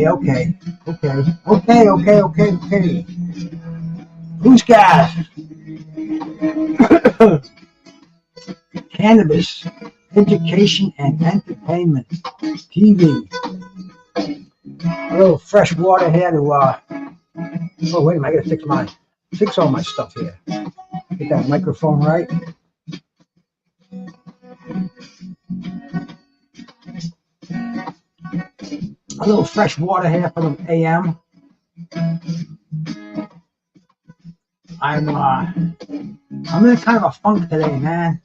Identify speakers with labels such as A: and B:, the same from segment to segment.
A: Okay. Who's gas? Cannabis, education and entertainment, TV. A little fresh water here to, oh wait a minute, I gotta fix all my stuff here. Get that microphone right. A little fresh water here for the AM. I'm in a kind of a funk today, man.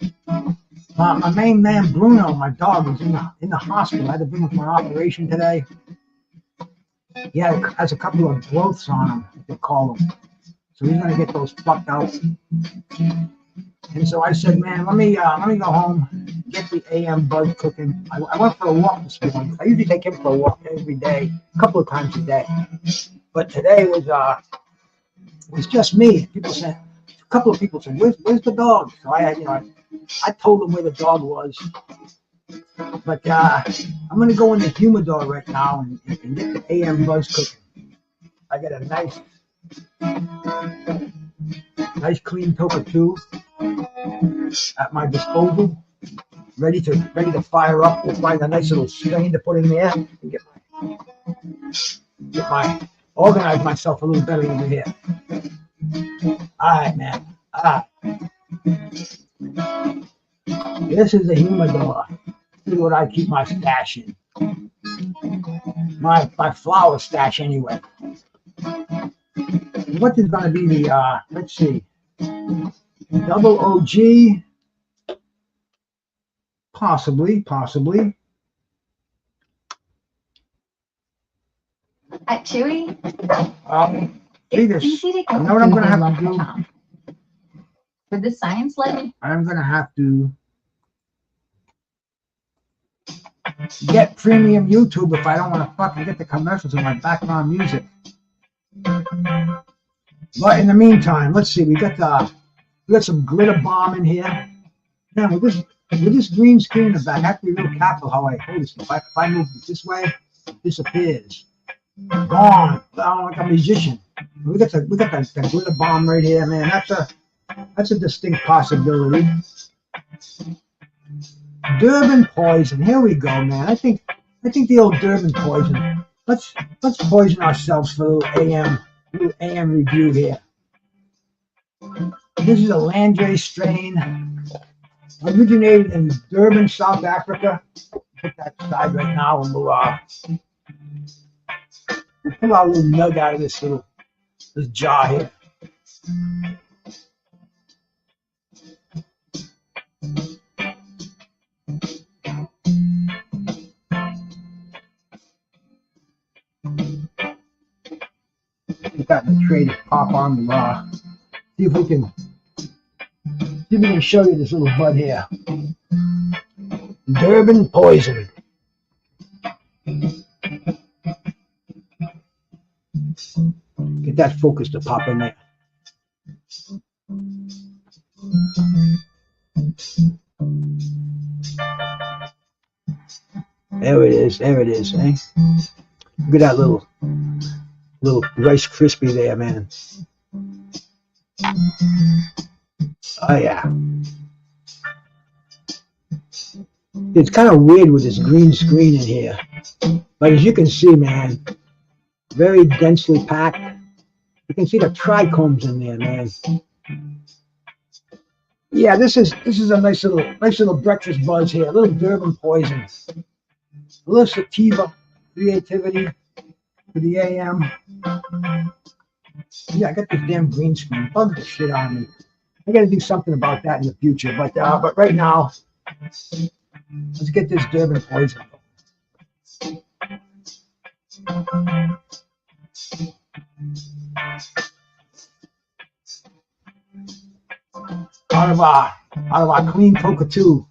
A: My main man Bruno, my dog, is in the hospital. I had to bring him for an operation today. He has a couple of growths on him, they call them. So he's gonna get those plucked out. And so I said, man, let me go home, get the AM buzz cooking. I went for a walk this morning. I usually take him for a walk every day, a couple of times a day. But today was just me. A couple of people said, where's the dog? So I told them where the dog was. But I'm gonna go in the humidor right now and get the AM buzz cooking. I got a nice clean Toka 2 at my disposal, ready to fire up. We'll find a nice little strain to put in there and organize myself a little better over here. All right, man. All right. This is the humidor. This is what I keep my stash in. My flower stash, anyway. What is going to be the, let's see, double OG? Possibly.
B: At Chewy,
A: it's
B: easy to go.
A: You know what I'm going to have to do?
B: For the science lesson,
A: I'm going to have to get premium YouTube if I don't want to fucking get the commercials in my background music. But in the meantime, let's see. We got some glitter bomb in here. Now with this green screen in the back, I have to be real careful how I hold this. If I move it this way, it disappears. Gone. Like a musician. We got the glitter bomb right here, man. That's a distinct possibility. Durban poison. Here we go, man. I think the old Durban poison. Let's poison ourselves for a little AM review here. This is a Landry strain, originated in Durban, South Africa. Put that aside right now, and we'll pull our little nug out of this jar here. Get that in the tray to pop on the see if we can show you this little bud here. Durban poison. Get that focus to pop in there. There it is, eh? Look at that little Rice Krispie there, man. Oh yeah. It's kind of weird with this green screen in here. But as you can see, man, very densely packed. You can see the trichomes in there, man. Yeah, this is a nice little breakfast buzz here. A little Durban poison. A little sativa creativity for the AM. Yeah, I got this damn green screen. Bug the shit on me. I got to do something about that in the future. But right now, let's get this Durban poison. Out of our clean cockatoo.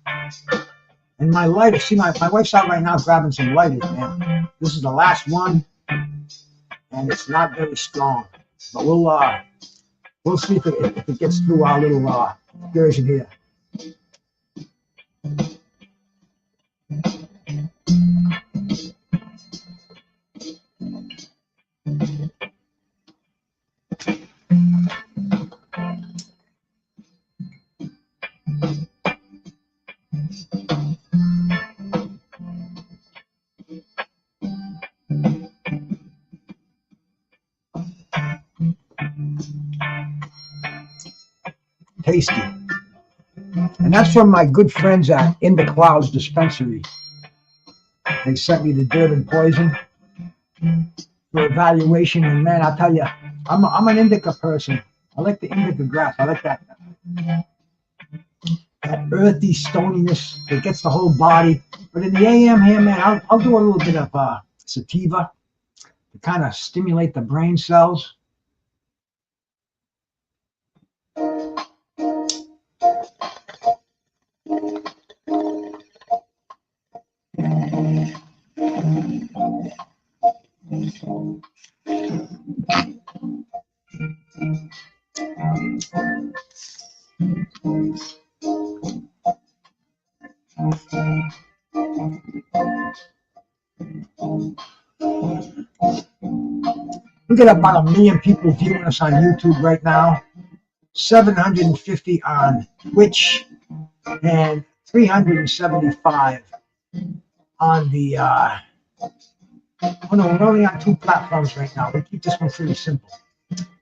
A: And my lighter, see, my wife's out right now grabbing some lighters, man. This is the last one, and it's not very strong. But we'll see if it gets through our little version here. Tasty. And that's from my good friends at In the Clouds Dispensary. They sent me the Durban poison for evaluation, and man, I'll tell you, I'm an indica person. I like the indica grass. I like that earthy stoniness that gets the whole body. But in the AM here, man, I'll do a little bit of sativa to kind of stimulate the brain cells. We got about 1 million people viewing us on YouTube right now, 750 on Twitch, and 375 on the oh no, we're only on 2 platforms right now. We keep this one pretty simple.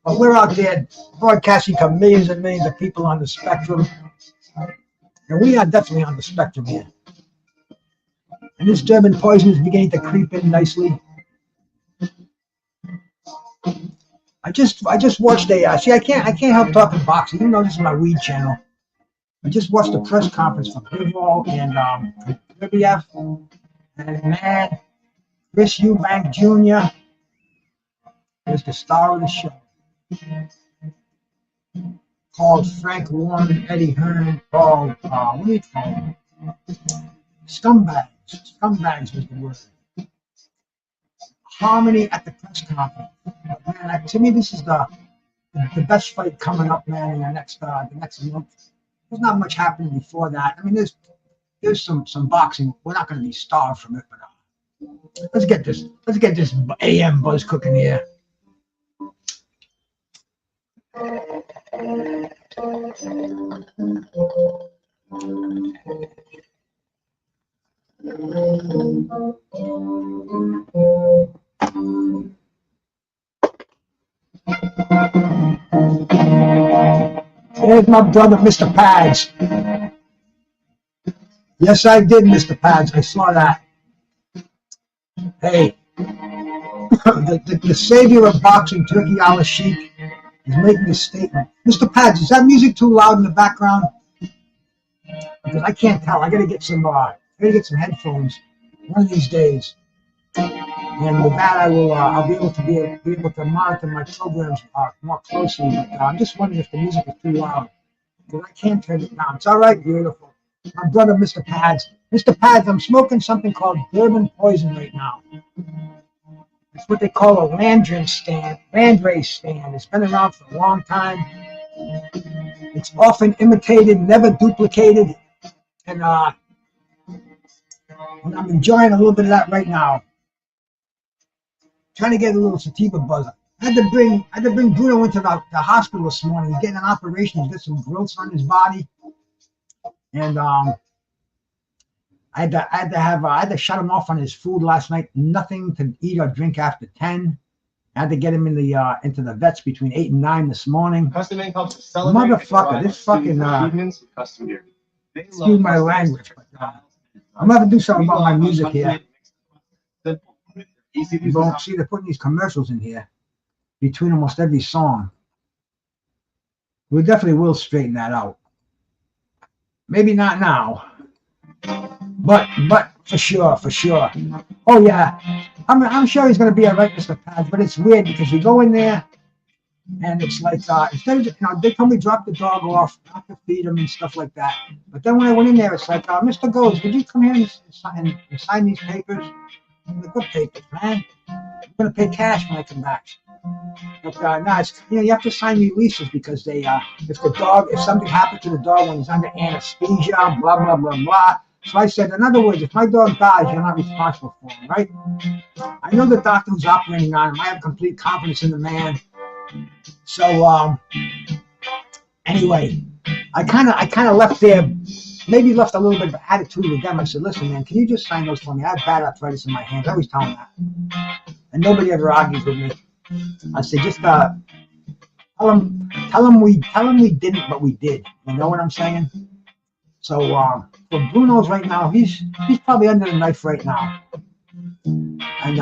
A: But we're out there broadcasting to millions and millions of people on the spectrum. And we are definitely on the spectrum here. And this Durban poison is beginning to creep in nicely. I just watched see, I can't help talking boxing. You know this is my weed channel. I just watched the press conference from Bivol and Libyev, and man, Chris Eubank Jr. is the star of the show. Called Frank Warren, Eddie Hearn, called what do you call them? Scumbags. Scumbags was the word. Harmony at the press conference. But man, to me, this is the best fight coming up, man, in the next month. There's not much happening before that. I mean, there's some boxing. We're not going to be starved from it, but let's get this AM buzz cooking here. There's my brother, Mr. Pads. Yes, I did, Mr. Pads. I saw that. Hey, the savior of boxing, Turkey Al Sheikh, is making a statement. Mr. Pads, is that music too loud in the background? Because I can't tell. I gotta get some headphones one of these days. And with that, I'll be able to monitor my programs more closely. But I'm just wondering if the music is too loud. Because I can't turn it down. It's all right, beautiful. My brother, Mr. Pads. Mr. Pads, I'm smoking something called bourbon poison right now. It's what they call a landrace stand. It's been around for a long time. It's often imitated, never duplicated. And I'm enjoying a little bit of that right now. Trying to get a little sativa buzz. I had to bring Bruno into the hospital this morning. He's getting an operation. He's got some growths on his body. And I had to shut him off on his food last night. Nothing to eat or drink after 10. I had to get him into the vets between 8 and 9 this morning. Motherfucker, this fucking excuse my language, but I'm gonna have to do something about my music here. You don't see they're putting these commercials in here between almost every song. We definitely will straighten that out. Maybe not now, but for sure. Oh yeah, I'm sure he's gonna be all right, Mr. Pads. But it's weird because you go in there and it's like instead of they told me drop the dog off, not to feed him and stuff like that. But then when I went in there, it's like Mr. Goes, would you come here and sign these papers? The good papers, man. I'm gonna pay cash when I come back. But no, it's, you have to sign releases because they if something happened to the dog when he's under anesthesia, blah blah blah blah. So I said, in other words, if my dog dies, you're not responsible for him, right? I know the doctor who's operating on him. I have complete confidence in the man. So anyway, I kind of left there. Maybe left a little bit of attitude with them. I said, listen, man, can you just sign those for me? I have bad arthritis in my hands. I always tell them that. And nobody ever argues with me. I said, just tell them we didn't, but we did. You know what I'm saying? So for Bruno's right now, he's probably under the knife right now. And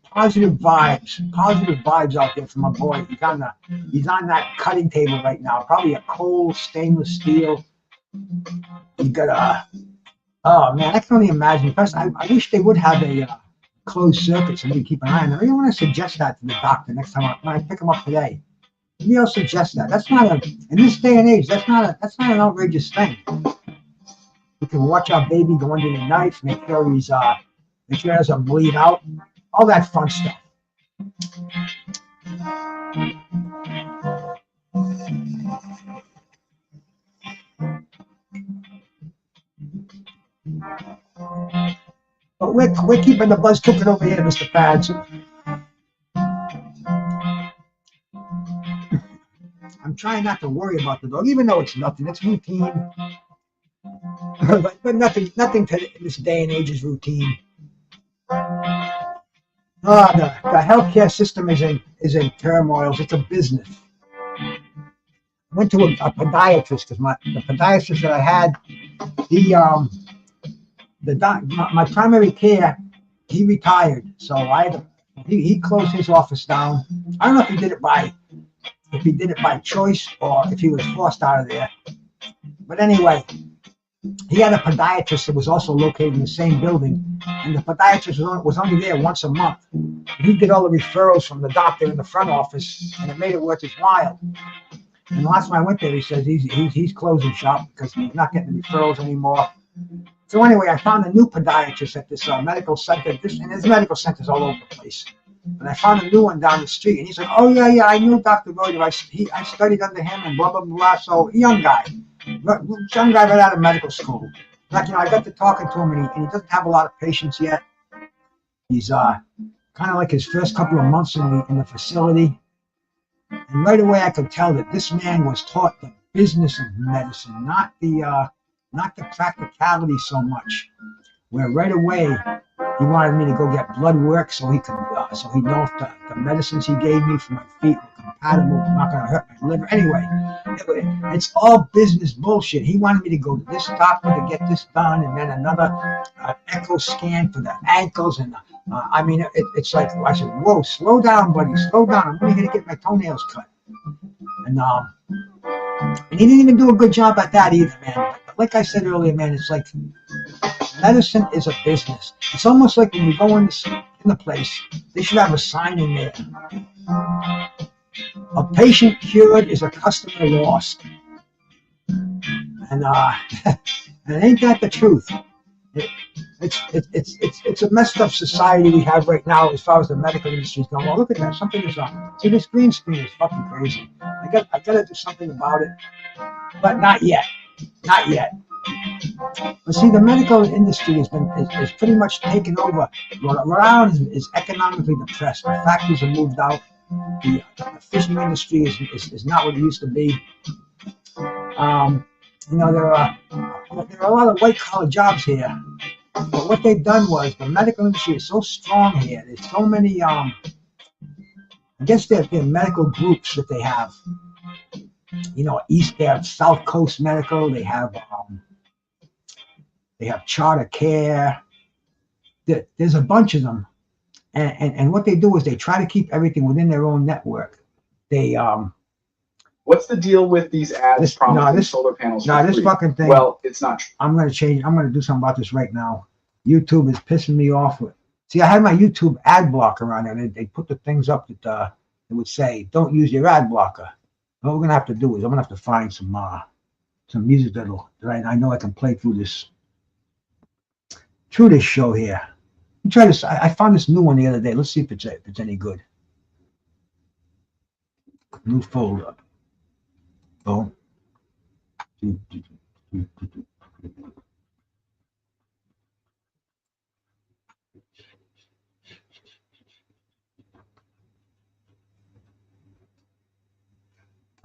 A: positive vibes out there for my boy. He's on that cutting table right now. Probably a cold stainless steel. You got oh man, I can only imagine. First, I wish they would have a closed circuit so we can keep an eye on them. I really want to suggest that to the doctor next time when I pick him up today. Maybe I'll suggest that. That's not in this day and age. That's not an outrageous thing. We can watch our baby go under the knife, make sure he doesn't bleed out, all that fun stuff. But we're keeping the buzz cooking over here, Mr. Pads. I'm trying not to worry about the dog, even though it's nothing. It's routine. but nothing to this day and age is routine. The healthcare system is in turmoil. It's a business. I went to a podiatrist because the podiatrist that I had, my primary care, he retired, so he closed his office down. I don't know if he did it by choice or if he was forced out of there. But anyway, he had a podiatrist that was also located in the same building, and the podiatrist was only there once a month. He did all the referrals from the doctor in the front office, and it made it worth his while. And the last time I went there, he says he's closing shop because he's not getting the referrals anymore. So anyway, I found a new podiatrist at this medical center. And there's medical centers all over the place. And I found a new one down the street. And he's like, oh, yeah, I knew Dr. Reuter. I studied under him and blah, blah, blah. So young guy right out of medical school. Like, I got to talking to him, and he doesn't have a lot of patience yet. He's kind of like his first couple of months in the facility. And right away, I could tell that this man was taught the business of medicine, not the practicality so much. Where right away he wanted me to go get blood work so he could so he knows the medicines he gave me for my feet were compatible, not going to hurt my liver. Anyway, it's all business bullshit. He wanted me to go to this doctor to get this done, and then another echo scan for the ankles, and it's like I said, whoa, slow down, buddy, slow down. I'm only going to get my toenails cut, and he didn't even do a good job at that either, man. But like I said earlier, man, it's like medicine is a business. It's almost like when you go in in the place, they should have a sign in there. A patient cured is a customer lost. And and ain't that the truth? It's a messed up society we have right now as far as the medical industry is going. Well, look at that. Something is up. See, this green screen is fucking crazy. I gotta do something about it. But not yet. Not yet. But see, the medical industry is pretty much taken over. Rhode Island is economically depressed. The factories are moved out. The fishing industry is not what it used to be. You know, there are a lot of white collar jobs here. But what they've done was the medical industry is so strong here. There's so many, I guess they're medical groups that they have. You know, they have South Coast Medical. They have Charter Care. There's a bunch of them, and what they do is they try to keep everything within their own network. They
C: What's the deal with these ads promising solar panels?
A: This fucking thing.
C: Well, it's not true.
A: I'm gonna change. I'm gonna do something about this right now. YouTube is pissing me off. See, I had my YouTube ad blocker on there. They put the things up that it would say, "Don't use your ad blocker." What we're gonna have to do is I'm gonna have to find some music that I know I can play through this show here. Let me try this. I found this new one the other day. Let's see if it's any good. New folder. Boom.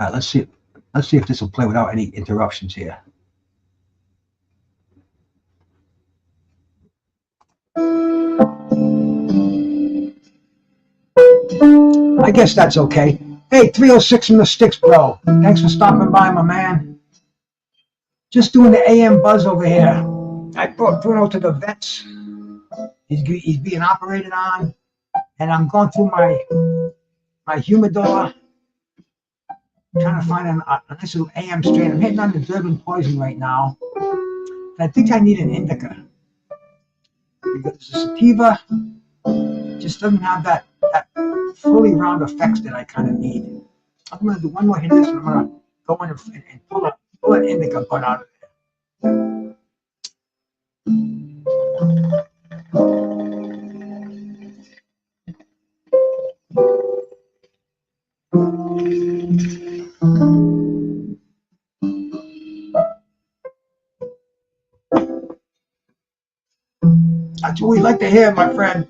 A: All right, let's see if this will play without any interruptions here. I guess that's okay. Hey, 306 in the sticks, bro. Thanks for stopping by, my man. Just doing the AM buzz over here. I brought Bruno to the vets. He's being operated on, and I'm going through my humidor, trying to find a nice little AM strain. I'm hitting on the Durban poison right now. And I think I need an indica because the sativa just doesn't have that fully round effects that I kind of need. I'm going to do one more hit of this, and I'm going to go in and pull an indica bud out of there. That's what we'd like to hear, my friend.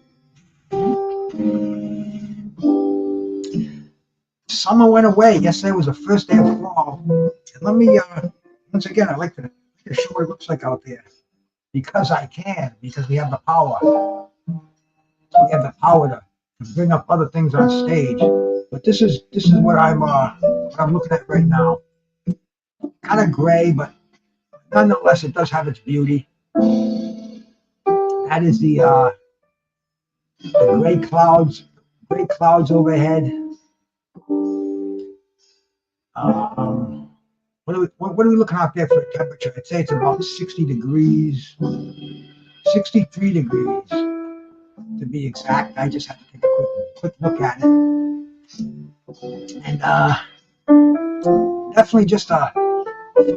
A: Summer went away. Yesterday was the first day of fall. And let me, once again, I'd like to show what it looks like out there. Because we have the power. So we have the power to bring up other things on stage. But this is what I'm looking at right now. Kind of gray, but nonetheless, it does have its beauty. That is the gray clouds overhead. What are we looking out there for a temperature? I'd say it's about 60 degrees, 63 degrees to be exact. I just have to take a quick look at it. And definitely just for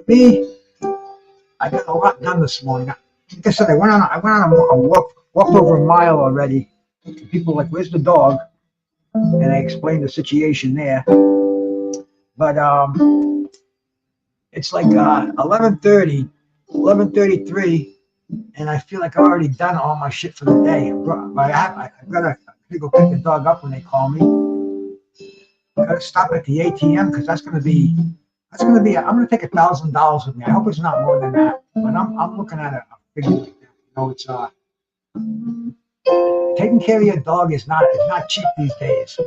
A: me, I got a lot done this morning. Like I said, I went on a walk over a mile already. People were like, "Where's the dog?" And I explained the situation there. But it's like 11:30, 11:33, and I feel like I've already done all my shit for the day. I gotta go pick the dog up when they call me. I gotta stop at the ATM because that's gonna be. I'm gonna take $1,000 with me. I hope it's not more than that. But I'm looking at a figure like that. You know, it's taking care of your dog is not cheap these days.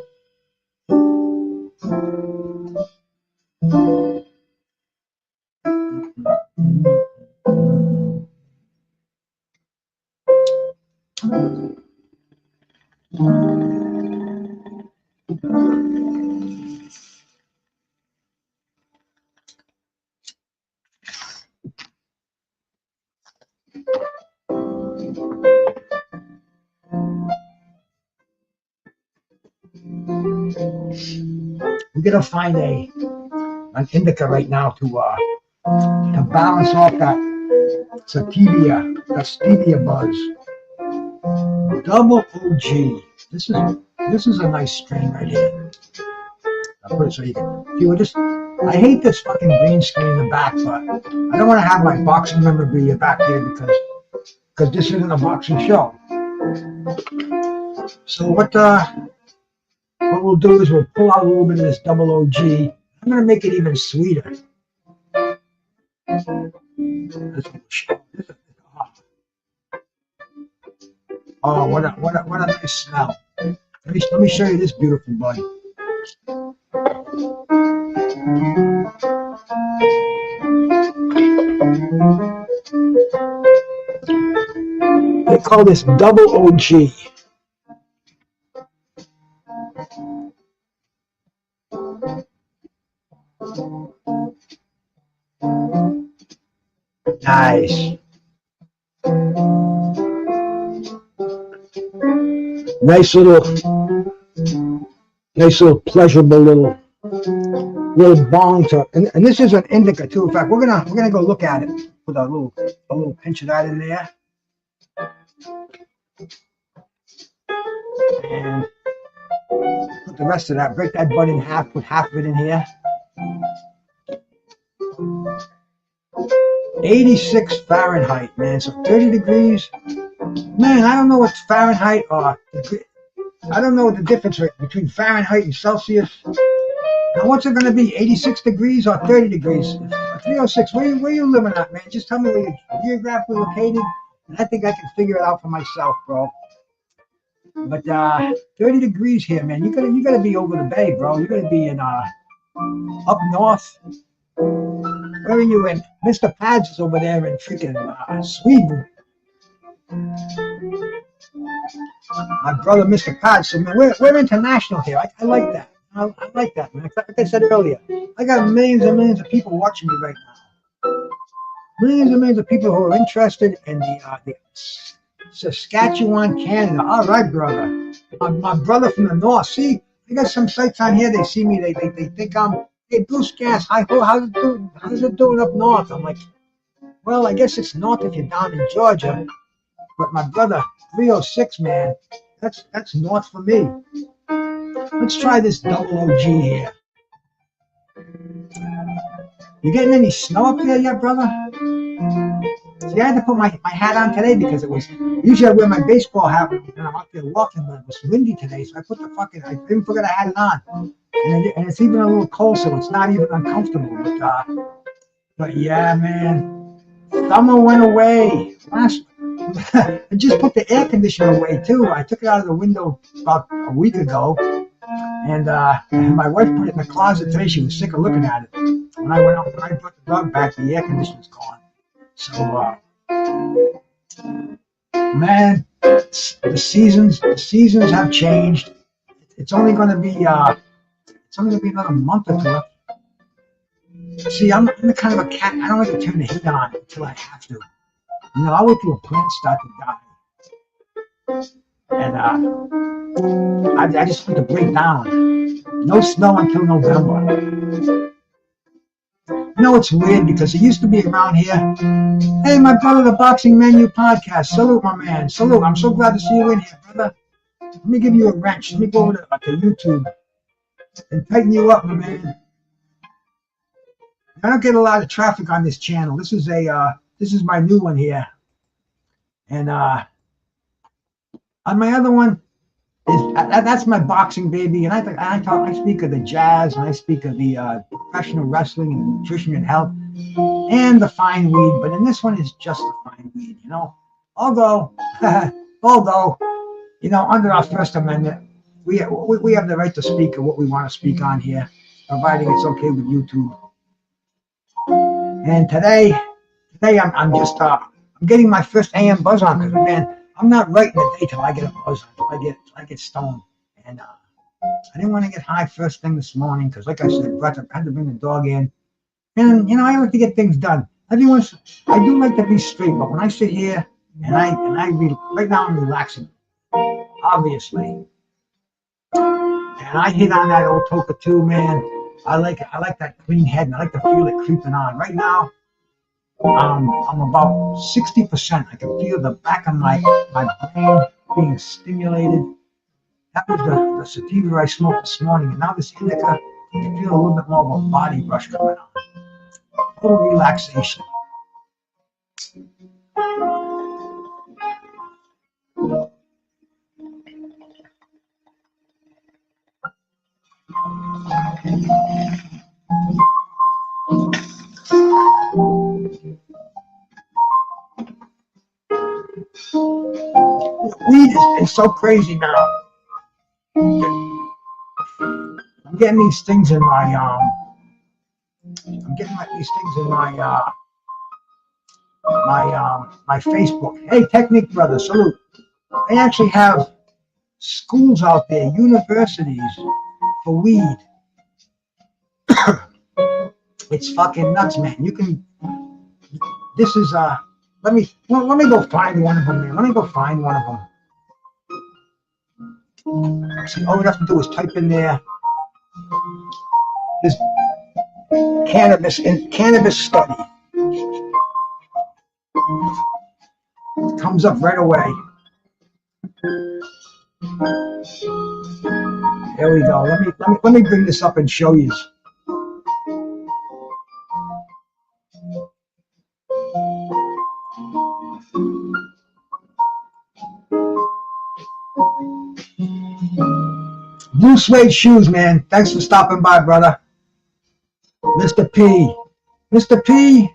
A: we gotta find an indica right now to balance off that stevia buzz. Double OG. This is a nice strain right here. I'll put it so you can. You would just. I hate this fucking green screen in the back, but I don't want to have my boxing memorabilia back here because this isn't a boxing show. So what we'll do is we'll pull out a little bit of this double OG. I'm gonna make it even sweeter. Oh, what a nice smell. Let me show you this beautiful bud. They call this double OG. Nice. Nice little pleasurable little bong to, and this is an indica too. In fact, we're gonna go look at it with a little pinch of that in there, and put the rest of that. Break that bud in half. Put half of it in here. 86 Fahrenheit, man. So 30 degrees. Man, I don't know what's Fahrenheit or I don't know the difference between Fahrenheit and Celsius. Now, what's it going to be? 86 degrees or 30 degrees? 306. Where you living at, man? Just tell me where you're geographically located, and I think I can figure it out for myself, bro. But 30 degrees here, man. You gotta be over the bay, bro. You gotta be in up north. Where are you in? Mr. Pads is over there in freaking Sweden. My brother, Mr. Pads, said, man, we're international here. I like that. I like that, man. Like I said earlier, I got millions and millions of people watching me right now. Millions and millions of people who are interested in the Saskatchewan, Canada. All right, brother. My brother from the north. See, I got some sites on here. They see me. They think I'm. Hey, Bruce Gas. How's it doing up north? I'm like, well, I guess it's north if you're down in Georgia. But my brother, 306, man, that's north for me. Let's try this double OG here. You getting any snow up there yet, brother? See, I had to put my hat on today because it was, usually I wear my baseball hat when I'm out there walking, but it was windy today, so I put I didn't forget I had it on. And it's even a little cold, so it's not even uncomfortable. But yeah, man, summer went away. I just put the air conditioner away too. I took it out of the window about a week ago, and my wife put it in the closet today. She was sick of looking at it. When I went out and I brought the dog back, the air conditioner's gone. So, man, the seasons have changed. It's only going to be another month or two. See, I'm the kind of a cat. I don't like to turn the heat on until I have to. You know, I wait till a plant start to die, and I just want to break down. No snow until November. You know, it's weird because it used to be around here. Hey, my brother, the Boxing Menu Podcast. Salute, my man. Salute. I'm so glad to see you in here, brother. Let me give you a wrench. Let me go over to YouTube and tighten you up, my man. I don't get a lot of traffic on this channel. This is my new one here. And on my other one, that's my boxing baby. And I speak of the jazz, and I speak of the professional wrestling and nutrition and health and the fine weed. But in this one, it's just the fine weed, you know. Although, you know, under our First Amendment, we have the right to speak of what we want to speak on here, providing it's okay with YouTube. And today I'm getting my first AM buzz on because, man, I'm not right in the day till I get a buzz on, till I get stoned. And I didn't want to get high first thing this morning because, like I said, I had to bring the dog in. And, you know, I like to get things done. I do like to be straight, but when I sit here and right now I'm relaxing, obviously. And I hit on that old toka too, man. I like that clean head, and I like to feel it creeping on. Right now, I'm about 60%. I can feel the back of my brain being stimulated. That was the sativa I smoked this morning, and now this indica, you feel a little bit more of a body rush coming on. Total relaxation. Weed is so crazy now. I'm getting these things in my these things in my Facebook. Hey, Technique Brother, salute. They actually have schools out there, universities for weed. It's fucking nuts, man. You can. This is Let me go find one of them, man. Let me go find one of them. See, all we have to do is type in there. This cannabis study. It comes up right away. There we go. Let me bring this up and show you. Blue suede shoes, man. Thanks for stopping by, brother. Mr. P. Mr. P.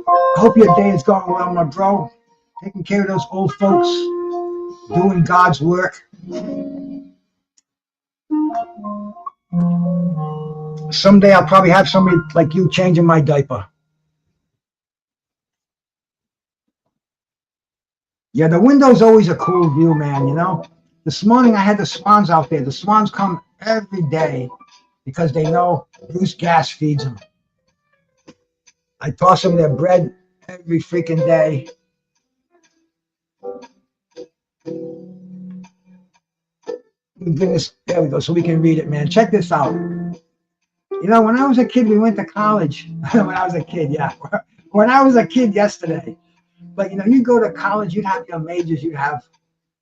A: I hope your day is going well, my bro. Taking care of those old folks, doing God's work. Someday I'll probably have somebody like you changing my diaper. Yeah, the window's always a cool view, man, you know? This morning I had the swans out there. The swans come every day because they know Bruce Gas feeds them. I toss them their bread every freaking day. There we go, so we can read it, man. Check this out. You know, when I was a kid, we went to college. When I was a kid, yeah. When I was a kid yesterday. But, you know, you go to college, you'd have your majors, you'd have,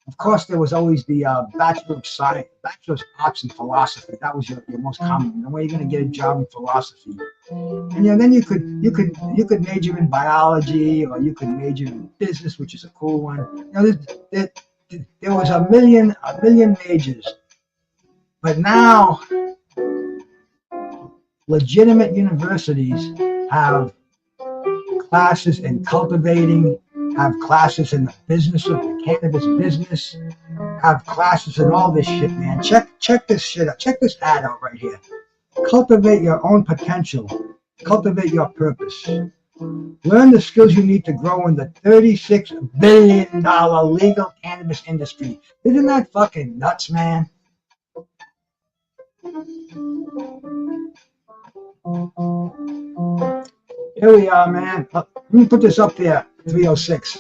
A: of course, there was always the Bachelor of Science, Bachelor of Arts in Philosophy. That was your most common. You know, where you're going to get a job in philosophy. And, you know, then you could major in biology, or you could major in business, which is a cool one. You know, there was a million majors. But now, legitimate universities have classes in cultivating, have classes in the business of the cannabis business, have classes in all this shit, man. Check this shit out. Check this ad out right here. Cultivate your own potential. Cultivate your purpose. Learn the skills you need to grow in the $36 billion legal cannabis industry. Isn't that fucking nuts, man? Here we are, man. Let me put this up there, 306.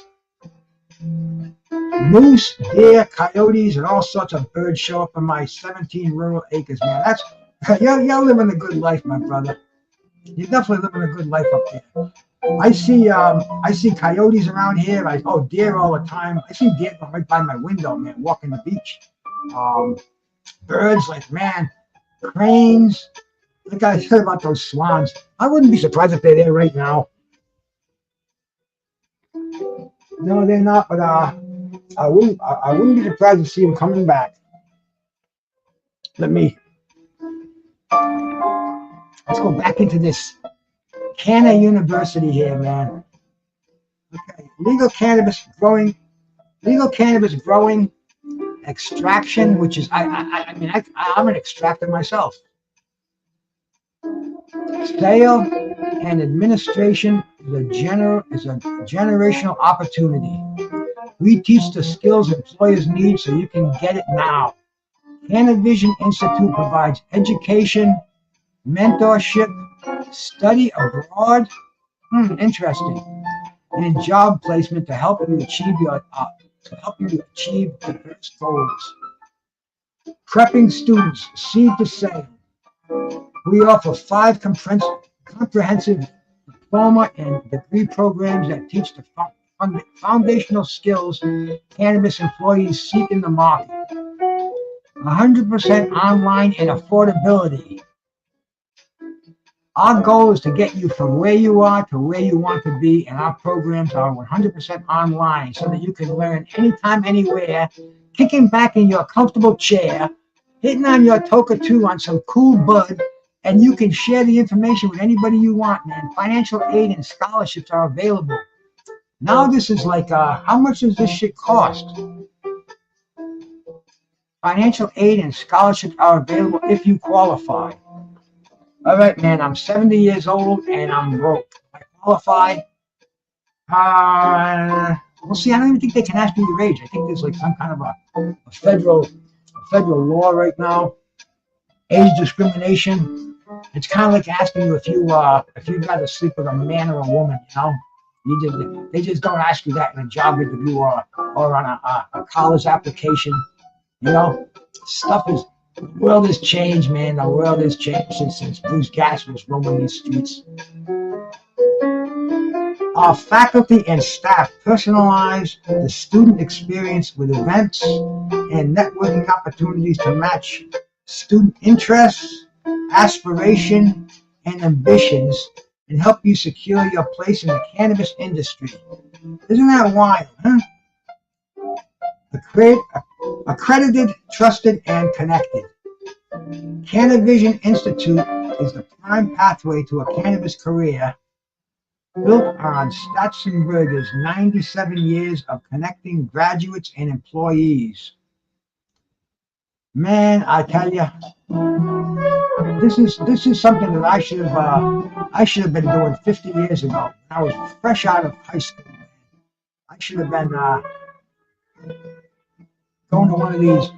A: Moose, deer, coyotes, and all sorts of birds show up in my 17 rural acres, man. You're living a good life, my brother. You're definitely living a good life up there. I see coyotes around here. Deer all the time. I see deer going right by my window, man, walking the beach. Birds, like, man, cranes. Like I said about those swans, I wouldn't be surprised if they're there right now. No, they're not, but I wouldn't be surprised to see them coming back. Let's go back into this Canna University here, man. Okay, legal cannabis growing, extraction, which is I'm an extractor myself. Sale and administration is a generational opportunity. We teach the skills employers need so you can get it now. Cannavision Institute provides education, mentorship, study abroad. Interesting. and job placement to help you achieve diverse goals. Prepping students, seed to sale. We offer 5 comprehensive diploma and degree programs that teach the foundational skills cannabis employees seek in the market. 100% online and affordability. Our goal is to get you from where you are to where you want to be, and our programs are 100% online so that you can learn anytime, anywhere, kicking back in your comfortable chair, hitting on your Toka 2 on some cool bud, and you can share the information with anybody you want, man. Financial aid and scholarships are available. Now this is like, how much does this shit cost? Financial aid and scholarships are available if you qualify. All right, man, I'm 70 years old and I'm broke. I qualify. We'll see. I don't even think they can ask me your age. I think there's like some kind of a federal law right now. Age discrimination. It's kind of like asking you if you'd rather sleep with a man or a woman. They just don't ask you that in a job interview or on a college application. The world has changed, man. The world has changed since Bruce Gas was roaming these streets. Our faculty and staff personalize the student experience with events and networking opportunities to match student interests, aspiration, and ambitions, and help you secure your place in the cannabis industry. Isn't that wild, huh? Accredited, trusted, and connected. Cannavision Institute is the prime pathway to a cannabis career built on Statzenberger's 97 years of connecting graduates and employees. Man, I tell you, this is something that I should have been doing 50 years ago. I was fresh out of high school. I should have been going to one of these.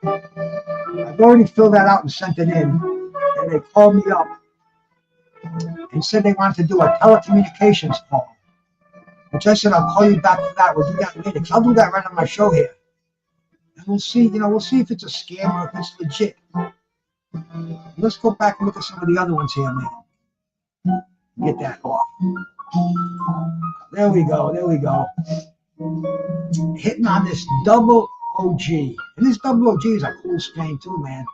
A: I've already filled that out and sent it in, and they called me up and said they wanted to do a telecommunications call, which I said, I'll call you back for that. We'll do that later, because I'll do that right on my show here. And we'll see if it's a scam or if it's legit. Let's go back and look at some of the other ones here, man. Get that off. There we go. Hitting on this double OG. And this double OG is a cool strain too, man.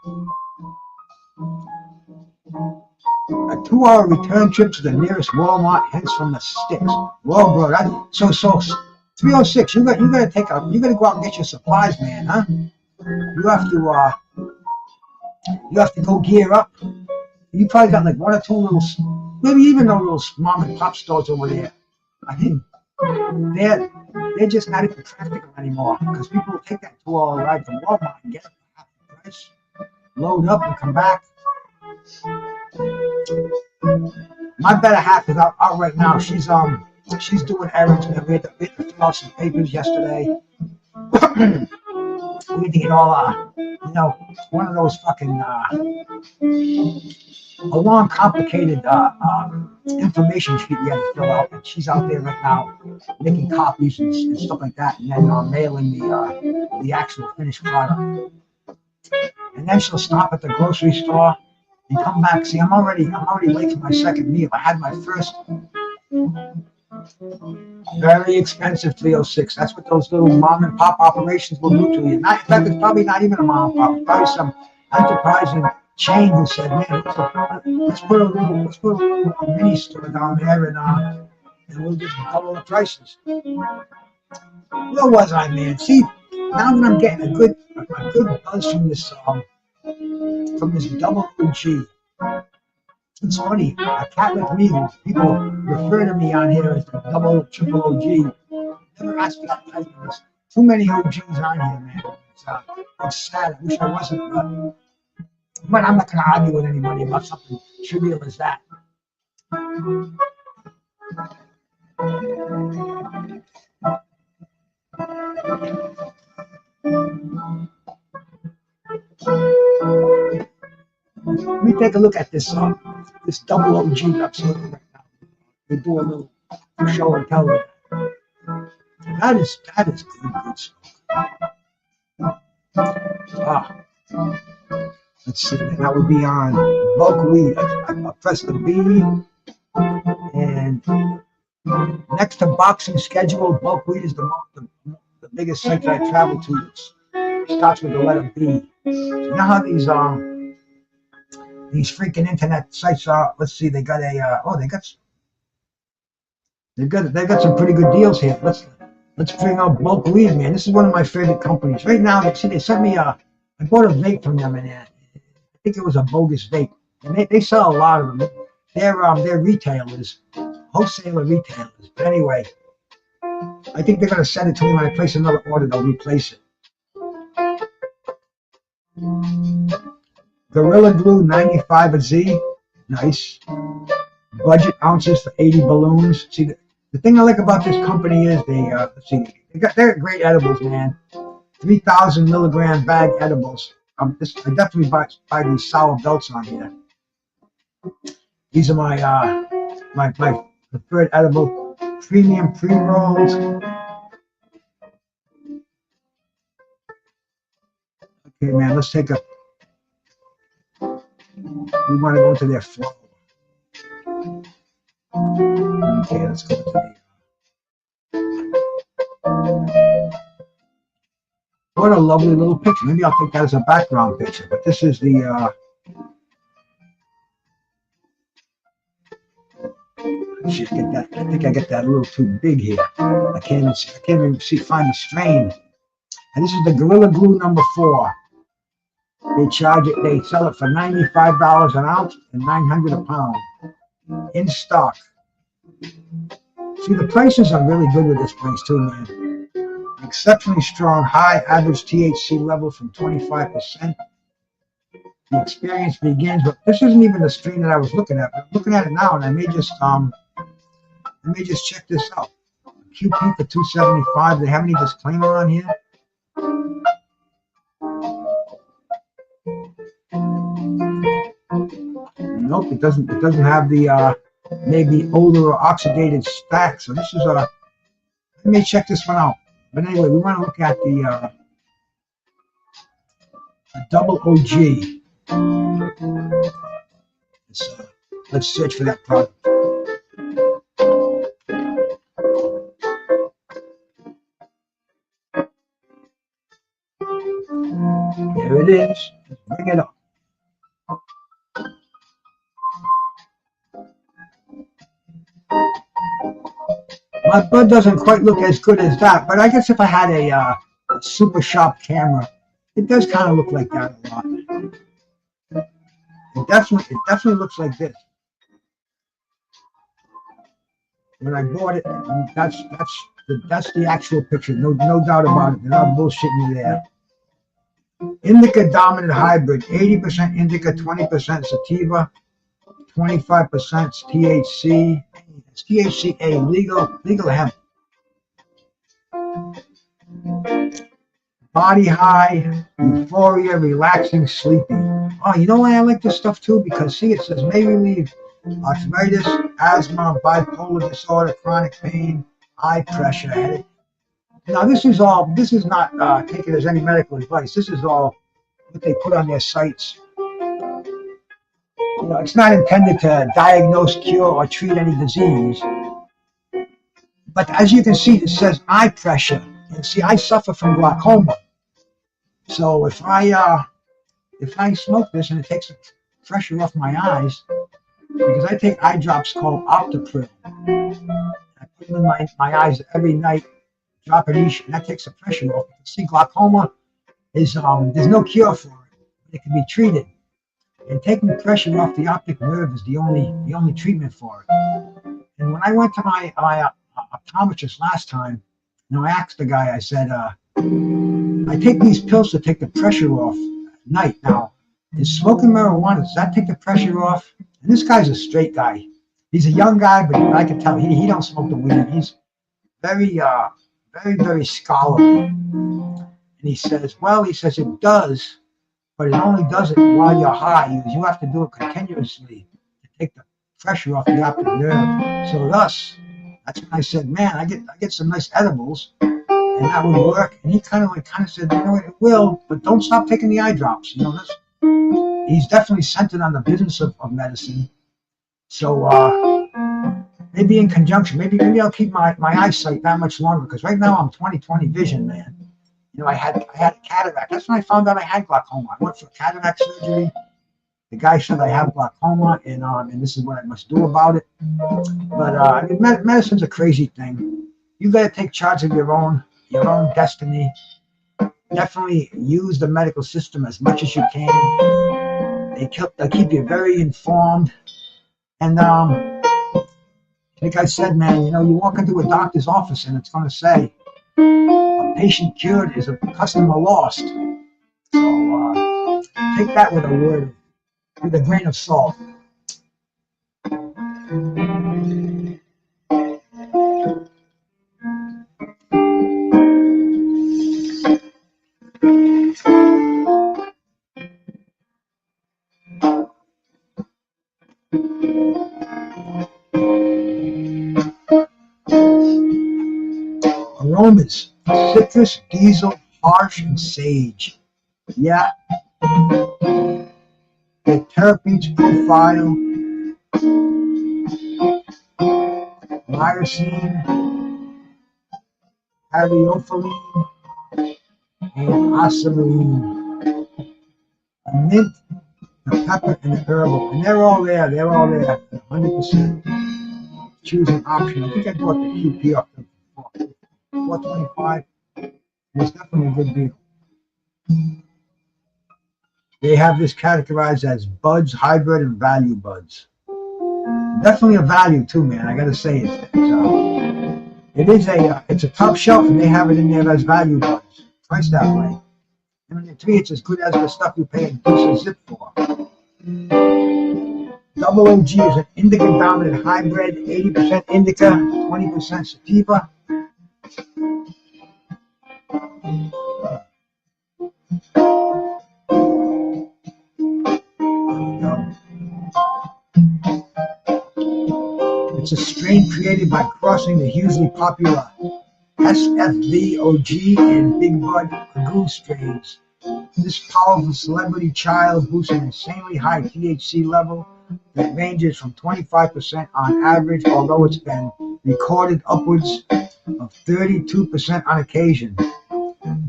A: A 2-hour return trip to the nearest Walmart, hence from the sticks. Whoa, bro. So 306. You gotta go out and get your supplies, man, huh? You have to go gear up. You probably got like 1 or 2 little, maybe even no little mom and pop stores over there. I mean, they're just not even practical anymore because people will take that 2-hour ride to Walmart and get it for half the price, load up and come back. My better half is out right now. She's doing errands. We had to fill out some papers yesterday. We had to get all one of those fucking a long complicated information sheet we had to fill out, and she's out there right now making copies and stuff like that, and then mailing the actual finished product. And then she'll stop at the grocery store and come back. See, I'm already late for my second meal. I had my first very expensive 306. That's what those little mom and pop operations will do to you. In fact, it's probably not even a mom and pop. It's probably some enterprising chain who said, man, let's put a little mini store down there and we'll just double the prices. Where was I, man? See, now that I'm getting a good buzz from this double OG. It's funny, a cat like me, people refer to me on here as the double, triple OG. Never asked for that title. There's too many OGs on here, man. It's sad. I wish I wasn't, but I'm not going to argue with anybody about something trivial as that. Let me take a look at this double OG upside right now. they do a little show and tell. That is good smoke. Ah, let's see. That would be on bulk weed. I press the B, and next to boxing schedule, bulk weed is the biggest site that I travel to. It starts with the letter B. So you know how these freaking internet sites are. Let's see, they got a they've got some pretty good deals here. Let's bring out bulk weed, man. This is one of my favorite companies right now. They sent me I bought a vape from them, and I think it was a bogus vape. And they sell a lot of them. They're retailers, wholesaler retailers. But anyway, I think they're gonna send it to me when I place another order. They'll replace it. Gorilla Glue 95 a Z, nice. Budget ounces for 80 balloons. See, the thing I like about this company is they're great edibles, man. 3,000 milligram bag edibles. I definitely buy these sour belts on here. These are my preferred edible. Premium pre-rolls. Okay, man, let's take a. We want to go into their flow. Okay, let's go to the. What a lovely little picture. Maybe I'll take that as a background picture. But this is the. Shit, get that. I think I get that a little too big here. I can't even find the strain. And this is the Gorilla Glue number 4. They sell it for $95 an ounce and $900 a pound. In stock. See, the prices are really good with this place too, man. Exceptionally strong, high average THC level from 25%. The experience begins, but this isn't even the strain that I was looking at. But I'm looking at it now, and I may just check this out. QP for $275. They have any disclaimer on here? Nope, it doesn't have the maybe older or oxidated stack. So this is let me check this one out. But anyway, we want to look at the double OG. Let's search for that product. There it is. Bring it up. My bud doesn't quite look as good as that, but I guess if I had a super sharp camera, it does kind of look like that a lot. It definitely looks like this. When I bought it, that's the actual picture. No doubt about it. They're not bullshitting you there. Indica dominant hybrid, 80% indica, 20% sativa, 25% THC. It's THCA, legal hemp. Body high, euphoria, relaxing, sleepy. Oh, you know why I like this stuff too? Because see, it says may relieve arthritis, asthma, bipolar disorder, chronic pain, eye pressure, headache. Now this is not taken as any medical advice. This is all what they put on their sites. You know, it's not intended to diagnose, cure, or treat any disease. But as you can see, it says eye pressure. And see, I suffer from glaucoma. So if I smoke this and it takes the pressure off my eyes, because I take eye drops called Optipril. I put them in my eyes every night, drop it each, and that takes the pressure off. See, glaucoma is there's no cure for it. It can be treated. And taking the pressure off the optic nerve is the only treatment for it. And when I went to my optometrist last time, you know, I asked the guy, I said, I take these pills to take the pressure off at night. Now, is smoking marijuana, does that take the pressure off? And this guy's a straight guy. He's a young guy, but I can tell he don't smoke the weed. He's very, very scholarly. And he says it does, but it only does it while you're high. You have to do it continuously to take the pressure off the optic nerve. So thus, that's when I said, man, I get some nice edibles, and that would work. And he kind of said, you know, it will, but don't stop taking the eye drops. You know, he's definitely centered on the business of medicine. So maybe in conjunction, maybe I'll keep my eyesight that much longer, because right now I'm 20/20 vision, man. You know, I had a cataract. That's when I found out I had glaucoma. I went for cataract surgery. The guy said I have glaucoma, and this is what I must do about it. But I mean, medicine's a crazy thing. You got to take charge of your own destiny. Definitely use the medical system as much as you can. They keep you very informed. And like I said, man, you know, you walk into a doctor's office and it's going to say, a patient cured is a customer lost. So take that with a grain of salt. Aromas: citrus, diesel, harsh, and sage. Yeah. The terpenes profile: myrcene, hydrophylline, and osmium. The mint, the pepper, and the herbal. And they're all there. 100%. Choose an option. I think I bought the QP up to $4.25. It's definitely a good deal. They have this categorized as buds, hybrid, and value buds. Definitely a value too, man. I gotta say it's a top shelf, and they have it in there as value buds, priced that way. And to me, it's as good as the stuff you pay a decent zip for. Double OG is an indica dominant hybrid, 80% indica, 20% sativa. It's a strain created by crossing the hugely popular SFV OG and Big Bud Agoo strains. This powerful celebrity child boasts an insanely high THC level that ranges from 25% on average, although it's been recorded upwards of 32% on occasion.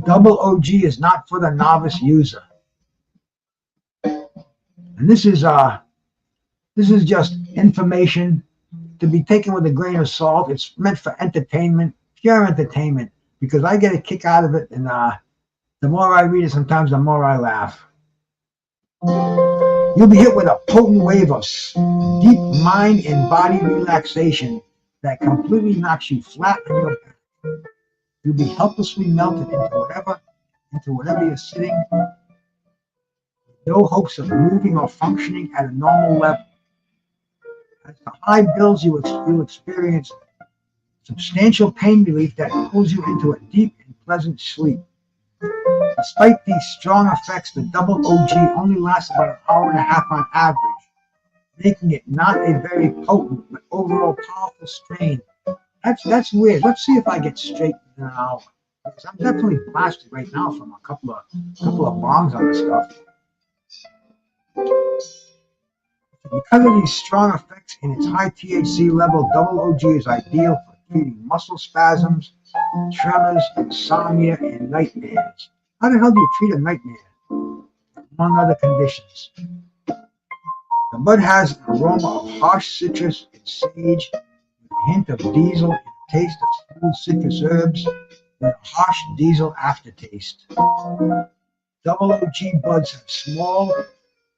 A: Double OG is not for the novice user. And this is just information to be taken with a grain of salt. It's meant for entertainment, pure entertainment, because I get a kick out of it, and the more I read it, sometimes the more I laugh. You'll be hit with a potent wave of deep mind and body relaxation that completely knocks you flat on your back. You'll be helplessly melted into whatever you're sitting. No hopes of moving or functioning at a normal level. As the high builds, you'll experience substantial pain relief that pulls you into a deep and pleasant sleep. Despite these strong effects, the double OG only lasts about an hour and a half on average, making it not a very potent but overall powerful strain. That's weird. Let's see if I get straight in an hour, because I'm definitely blasted right now from a couple of bongs on this stuff. Because of these strong effects and its high THC level, double OG is ideal for treating muscle spasms, tremors, insomnia, and nightmares. How the hell do you treat a nightmare? Among other conditions. The bud has an aroma of harsh citrus and sage, with a hint of diesel and a taste of smooth citrus herbs, with a harsh diesel aftertaste. Double OG buds have small,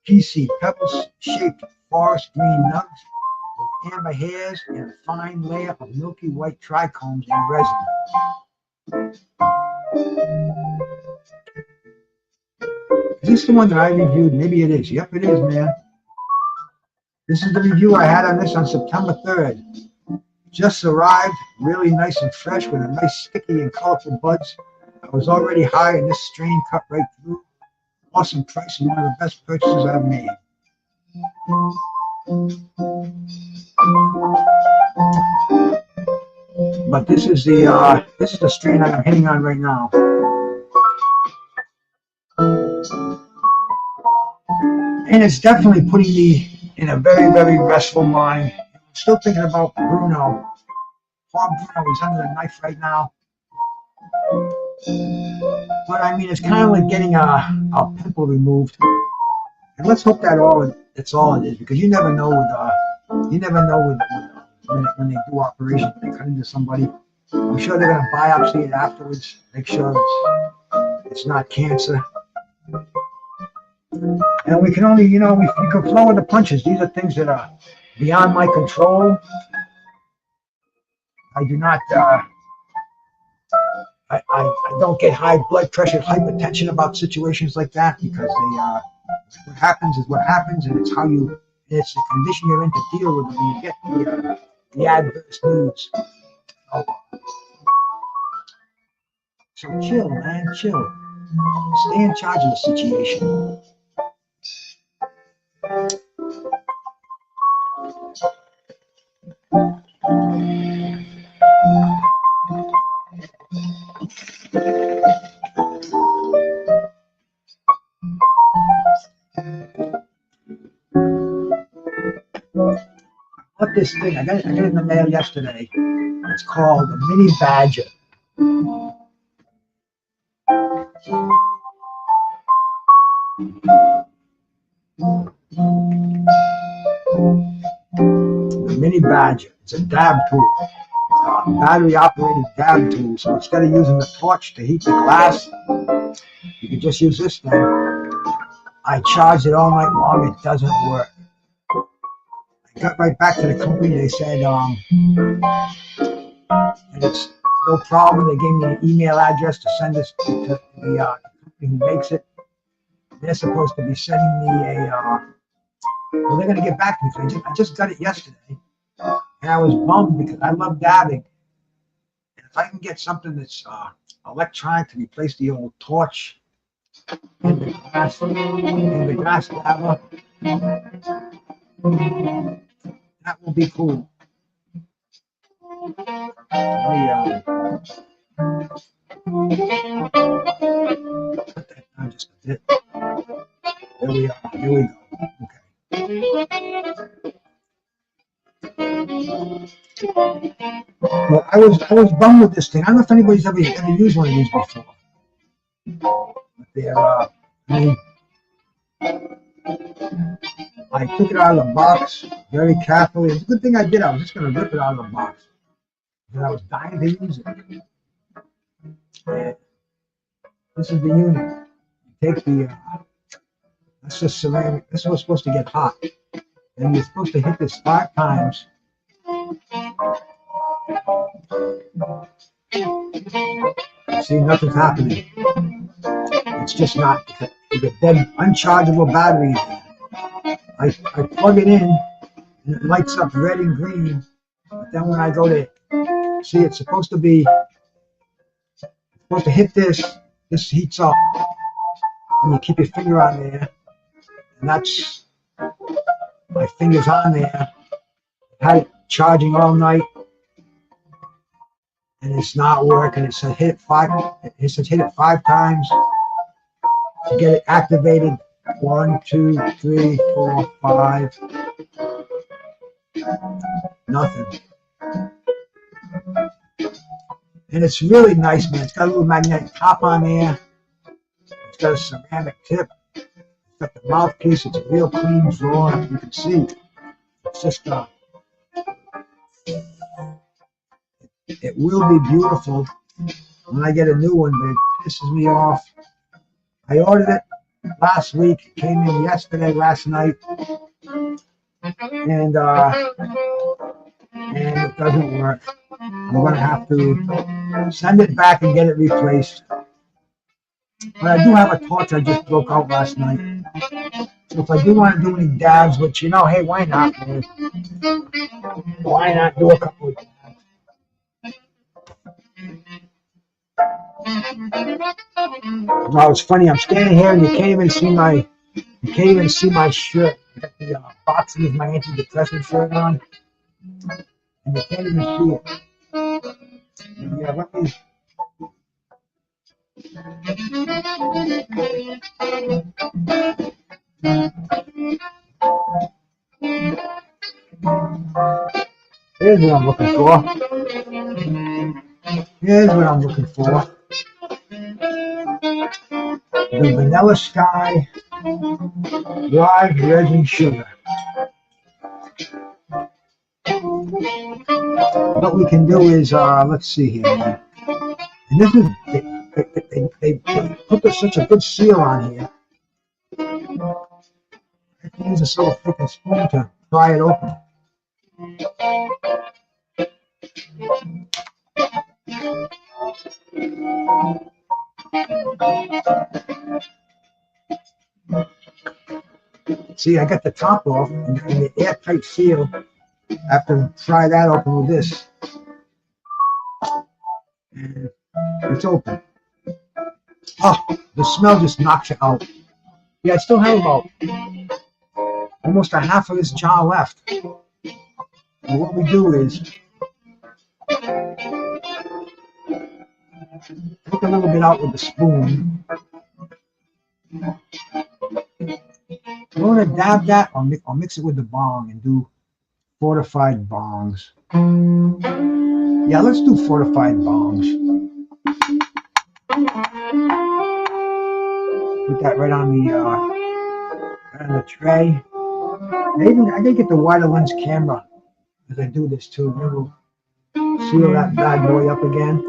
A: piecey, pebble-shaped forest green nugs with amber hairs and a fine layer of milky white trichomes and resin. Is this the one that I reviewed? Maybe it is. Yep, it is, man. This is the review I had on this on September 3rd. Just arrived, really nice and fresh with a nice sticky and colorful buds. I was already high, and this strain cut right through. Awesome price and one of the best purchases I've made. But this is the strain that I'm hitting on right now. And it's definitely putting me in a very, very restful mind. I'm still thinking about Bruno. Poor Bruno, he's under the knife right now. But I mean, it's kind of like getting a pimple removed. And let's hope that's all it is, because you never know when they do operations, when they cut into somebody. I'm sure they're going to biopsy it afterwards, make sure it's not cancer. And we can only, we can flow with the punches. These are things that are beyond my control. I do not, I don't get high blood pressure, hypertension about situations like that, because what happens is what happens, and it's the condition you're in to deal with when you get the adverse news. So chill, man, chill. Stay in charge of the situation. What this thing? I got it in the mail yesterday. It's called the Mini Badger. The Mini Badger. It's a dab tool. It's a battery-operated dab tool. So instead of using the torch to heat the glass, you can just use this thing. I charged it all night long. It doesn't work. I got right back to the company. They said, and it's no problem. They gave me an email address to send this to the company who makes it. They're supposed to be sending me well, they're going to get back to me. I just got it yesterday, and I was bummed because I love dabbing. And if I can get something that's electronic to replace the old torch and the glass dabber, that will be cool. Put that down just a bit. There we are. Here we go. Well, I was bummed with this thing. I don't know if anybody's ever used one of these before. But they're, I took it out of the box very carefully. It's a good thing I did. I was just going to rip it out of the box because I was dying to use it. And this is the unit. You take the, that's just ceramic. This was supposed to get hot. And you're supposed to hit this 5 times. See, nothing's happening. It's just not. You get dead unchargeable batteries. I plug it in, and it lights up red and green. But then when I go to see, it's supposed to hit this. This heats up, and you keep your finger on there, and that's my finger's on there. Had it charging all night, and it's not working. It said hit it 5. It says hit it 5 times to get it activated. 1, 2, 3, 4, 5. Nothing. And it's really nice, man. It's got a little magnetic top on there. It's got a ceramic tip. It's got the mouthpiece. It's a real clean drawer. You can see. It's just it will be beautiful when I get a new one, but it pisses me off. I ordered it last week. It came in last night, and it doesn't work. I'm gonna have to send it back and get it replaced. But I do have a torch I just broke out last night. So if I do want to do any dabs, which hey, why not, man? Why not do a couple of dabs? Well, it's funny. I'm standing here and you can't even see my shirt. I got the boxing with my antidepressant shirt on, and you can't even see it. Yeah, let me. Here's what I'm looking for. Here's what I'm looking for. The Vanilla Sky live resin sugar. What we can do is, let's see here, man. And this is, they put such a good seal on here. I can use a little freaking spoon to pry it open. See, I got the top off and the airtight seal. I have to pry that open with this. And it's open. Oh, the smell just knocks it out. Yeah, I still have about almost a half of this jar left. And what we do is take a little bit out with the spoon. You want to dab that or mix it with the bong and do fortified bongs. Yeah, let's do fortified bongs. Put that right on the tray. I gotta get the wider lens camera as I do this too. Then we'll seal that bad boy up again.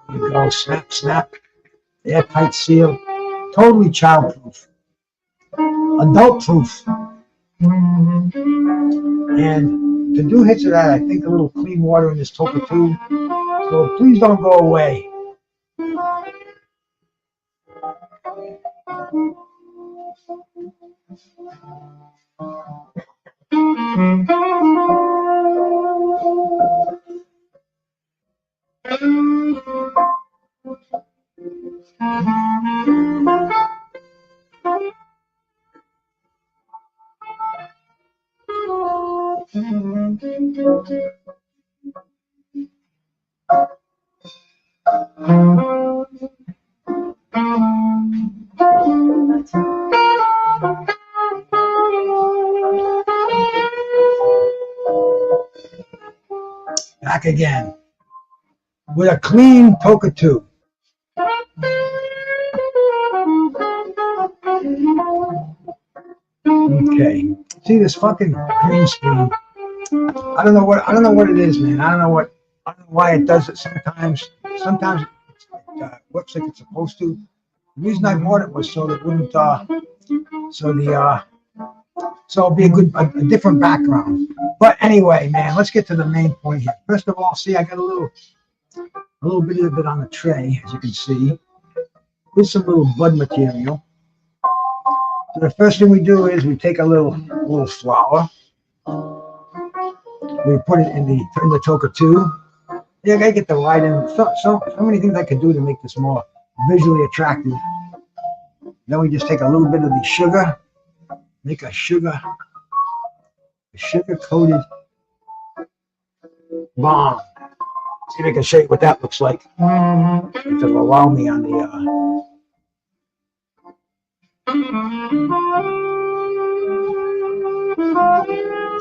A: There you go, snap, snap. Airtight seal. Totally childproof. Adult-proof. And to do hits of that, I think a little clean water in this Toka tube. So please don't go away. Back again with a clean Toka tube. Okay. See this fucking green screen? I don't know what it is, man. I don't know why it does it sometimes. Sometimes it works like it's supposed to. The reason I bought it was so that it wouldn't so it'd be a different background. But anyway, man, let's get to the main point here. First of all, see, I got a little bit of it on the tray, as you can see. Here's some little bud material. So the first thing we do is we take a little flour. We put it in the Toka tube. Yeah, I gotta get the light in. So many things I could do to make this more visually attractive. Then we just take a little bit of the sugar, make a sugar coated bomb. See if I can show you what that looks like. If it'll allow me on the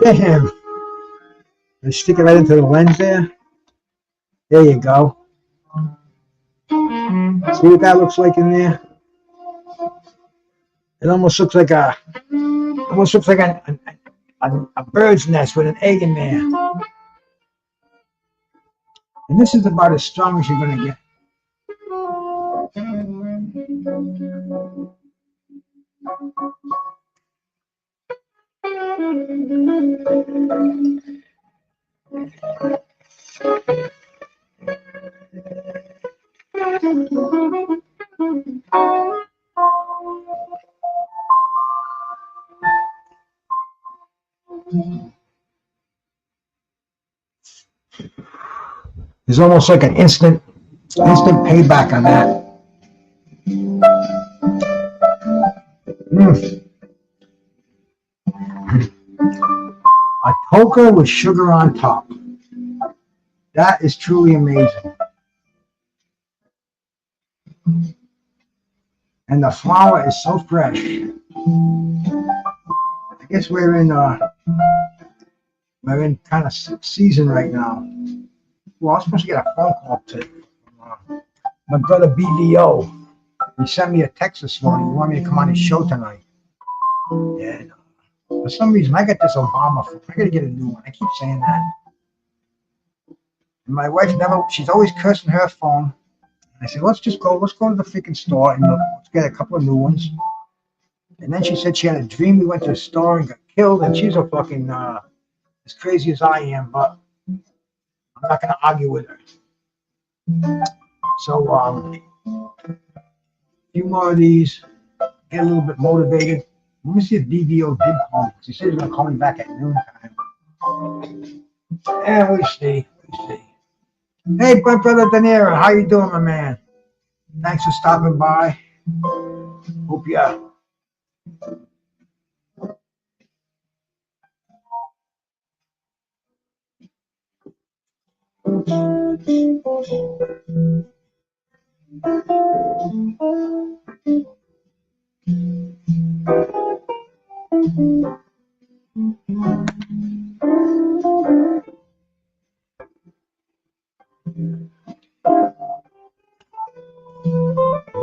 A: damn. Let's stick it right into the lens there. There you go. See what that looks like in there? It almost looks like a bird's nest with an egg in there. And this is about as strong as you're gonna get. There's almost like an instant payback on that. A cocoa with sugar on top. That is truly amazing. And the flour is so fresh. I guess we're in kind of season right now. Well, I was supposed to get a phone call today from my brother BVO. He sent me a text this morning. He wanted me to come on his show tonight. And for some reason, I got this Obama phone. I got to get a new one. I keep saying that. And my wife she's always cursing her phone. I said, let's go to the freaking store and let's get a couple of new ones. And then she said she had a dream we went to the store and got killed, and she's a fucking as crazy as I am, but I'm not gonna argue with her. So a few more of these, get a little bit motivated. Let me see if DVO did call me. He said he's gonna call me back at noon time. And we see. Hey, my brother De Niro, how you doing, my man? Thanks for stopping by. Hope you.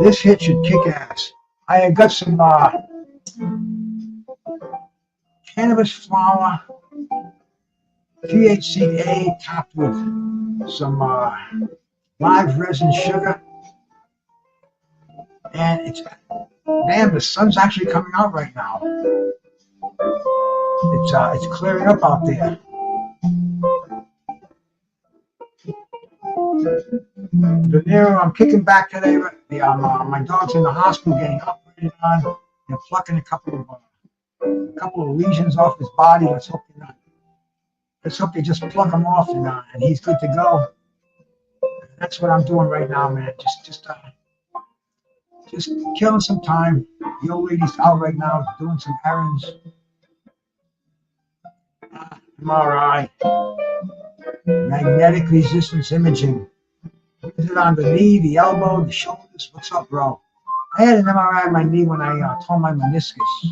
A: This hit should kick ass. I have got some cannabis flower, THCA topped with some live resin sugar, and it's damn, the sun's actually coming out right now. It's clearing up out there. De Niro, I'm kicking back today. My dog's in the hospital getting operated on. They're plucking a couple of lesions off his body. Let's hope they just pluck him off and he's good to go. That's what I'm doing right now, man. Just killing some time. The old lady's out right now doing some errands. MRI, magnetic resistance imaging. Is it on the knee, the elbow, the shoulders? What's up, bro? I had an MRI on my knee when I tore my meniscus. You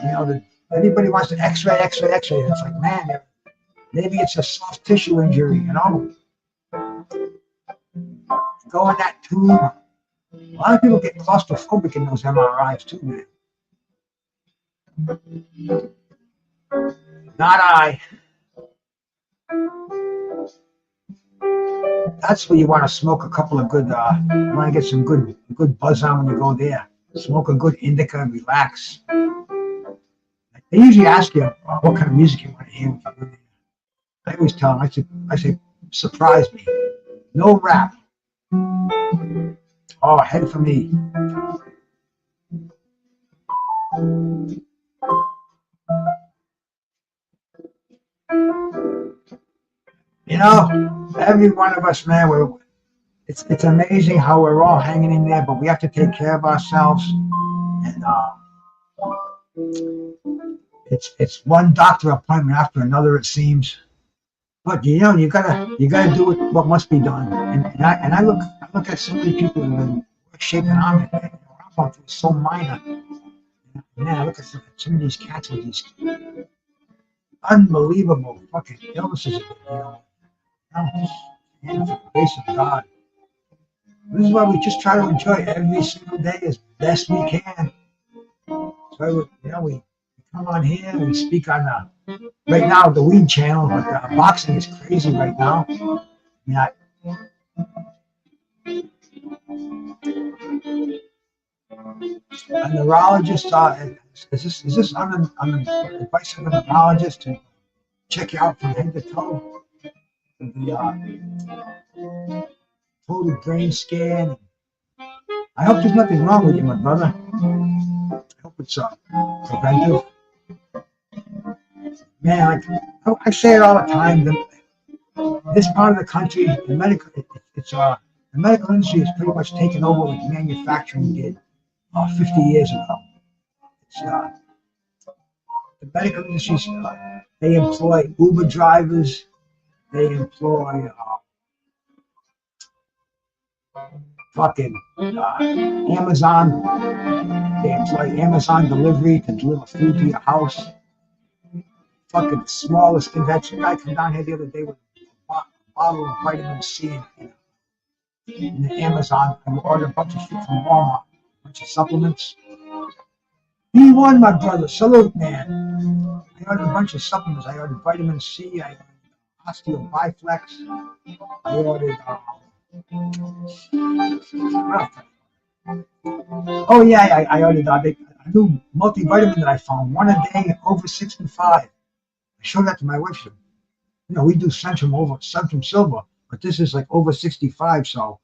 A: know, anybody wants to X-ray. It's like, man, maybe it's a soft tissue injury, you know? Go in that tube. A lot of people get claustrophobic in those MRIs too, man. Not I. That's where you want to smoke a couple of good, you want to get some good buzz on when you go there. Smoke a good indica and relax. They usually ask you what kind of music you want to hear. I always tell them, I say, surprise me. No rap. Oh, head for me. You know, every one of us, man, it's amazing how we're all hanging in there, but we have to take care of ourselves. And it's one doctor appointment after another, it seems. But you know, you gotta do what must be done. And I look at so many people in the shape that I'm in. I'm going through so minor. Man, I look at some of these cats with these unbelievable fucking illnesses. You know, and for the grace of God. This is why we just try to enjoy every single day as best we can. So we come on here and we speak on right now the weed channel, but boxing is crazy right now. I mean, a neurologist, is this on the advice of a neurologist to check you out from head to toe? The total brain scan. I hope there's nothing wrong with you, my brother. I hope it's preventive. Man, like I say it all the time. this part of the country, the medical industry is pretty much taken over like manufacturing did 50 years ago. It's, the medical industry, they employ Uber drivers, they employ fucking Amazon. They employ Amazon delivery to deliver food to your house. Fucking the smallest thing. That guy come down here the other day with a bottle of vitamin C in the Amazon. I ordered a bunch of shit from Walmart, a bunch of supplements. He won, my brother. Salute, man. I ordered a bunch of supplements. I ordered vitamin C. I ordered osteo biflex. I ordered. Oh yeah, I ordered a new multivitamin that I found. One a day, over 65. I showed that to my wife. She said, we do Centrum Silver, but this is like over 65. So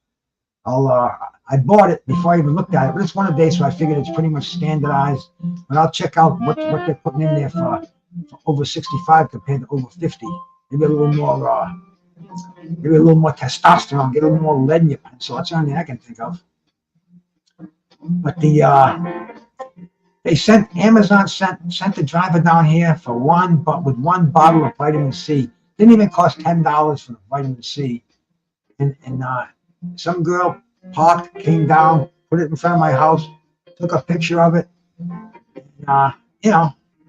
A: I bought it before I even looked at it. But it's one a day, so I figured it's pretty much standardized. But I'll check out what they're putting in there for over 65 compared to over 50. Maybe a little more. Maybe a little more testosterone, get a little more lead in your pencil. That's the only thing I can think of. But Amazon sent the driver down here for with one bottle of vitamin C. Didn't even cost $10 for the vitamin C. And some girl parked, came down, put it in front of my house, took a picture of it.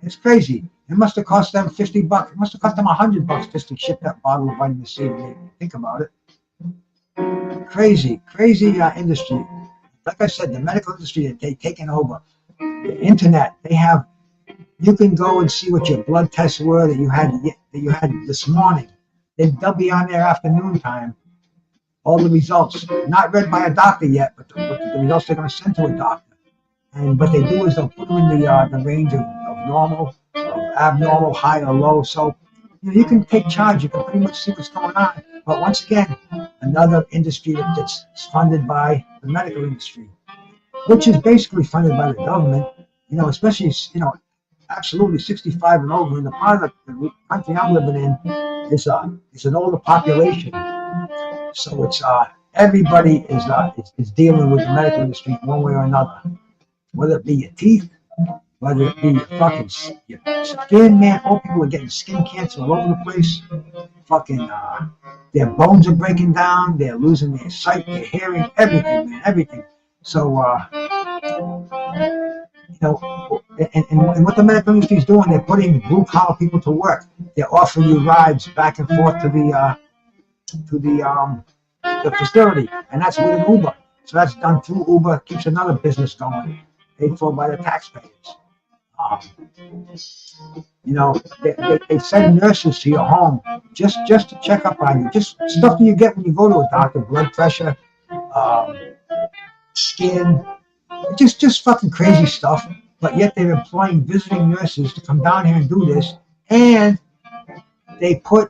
A: It's crazy. It must have cost them $50. It must have cost them $100 just to ship that bottle of vitamin C. Think about it. Crazy industry. Like I said, the medical industry, they've taken over. The internet, you can go and see what your blood tests were that you had this morning. They'll be on there afternoon time. All the results, not read by a doctor yet, but the results they're going to send to a doctor. And what they do is they'll put them in the range of normal, of abnormal, high or low. So you can take charge. You can pretty much see what's going on. But once again, another industry that's funded by the medical industry, which is basically funded by the government. Especially absolutely 65 and over. And the part of the country I'm living in is an older population. So it's everybody is dealing with the medical industry one way or another. Whether it be your teeth, whether it be your fucking your skin, man. Old people are getting skin cancer all over the place. Fucking their bones are breaking down. They're losing their sight, their hearing, everything, man, everything. So and what the medical industry is doing, they're putting blue collar people to work. They're offering you rides back and forth to the facility, and that's with an Uber. So that's done through Uber, keeps another business going, paid for by the taxpayers. They send nurses to your home just to check up on you, just stuff that you get when you go to a doctor, blood pressure, skin, just fucking crazy stuff. But yet they're employing visiting nurses to come down here and do this, and they put.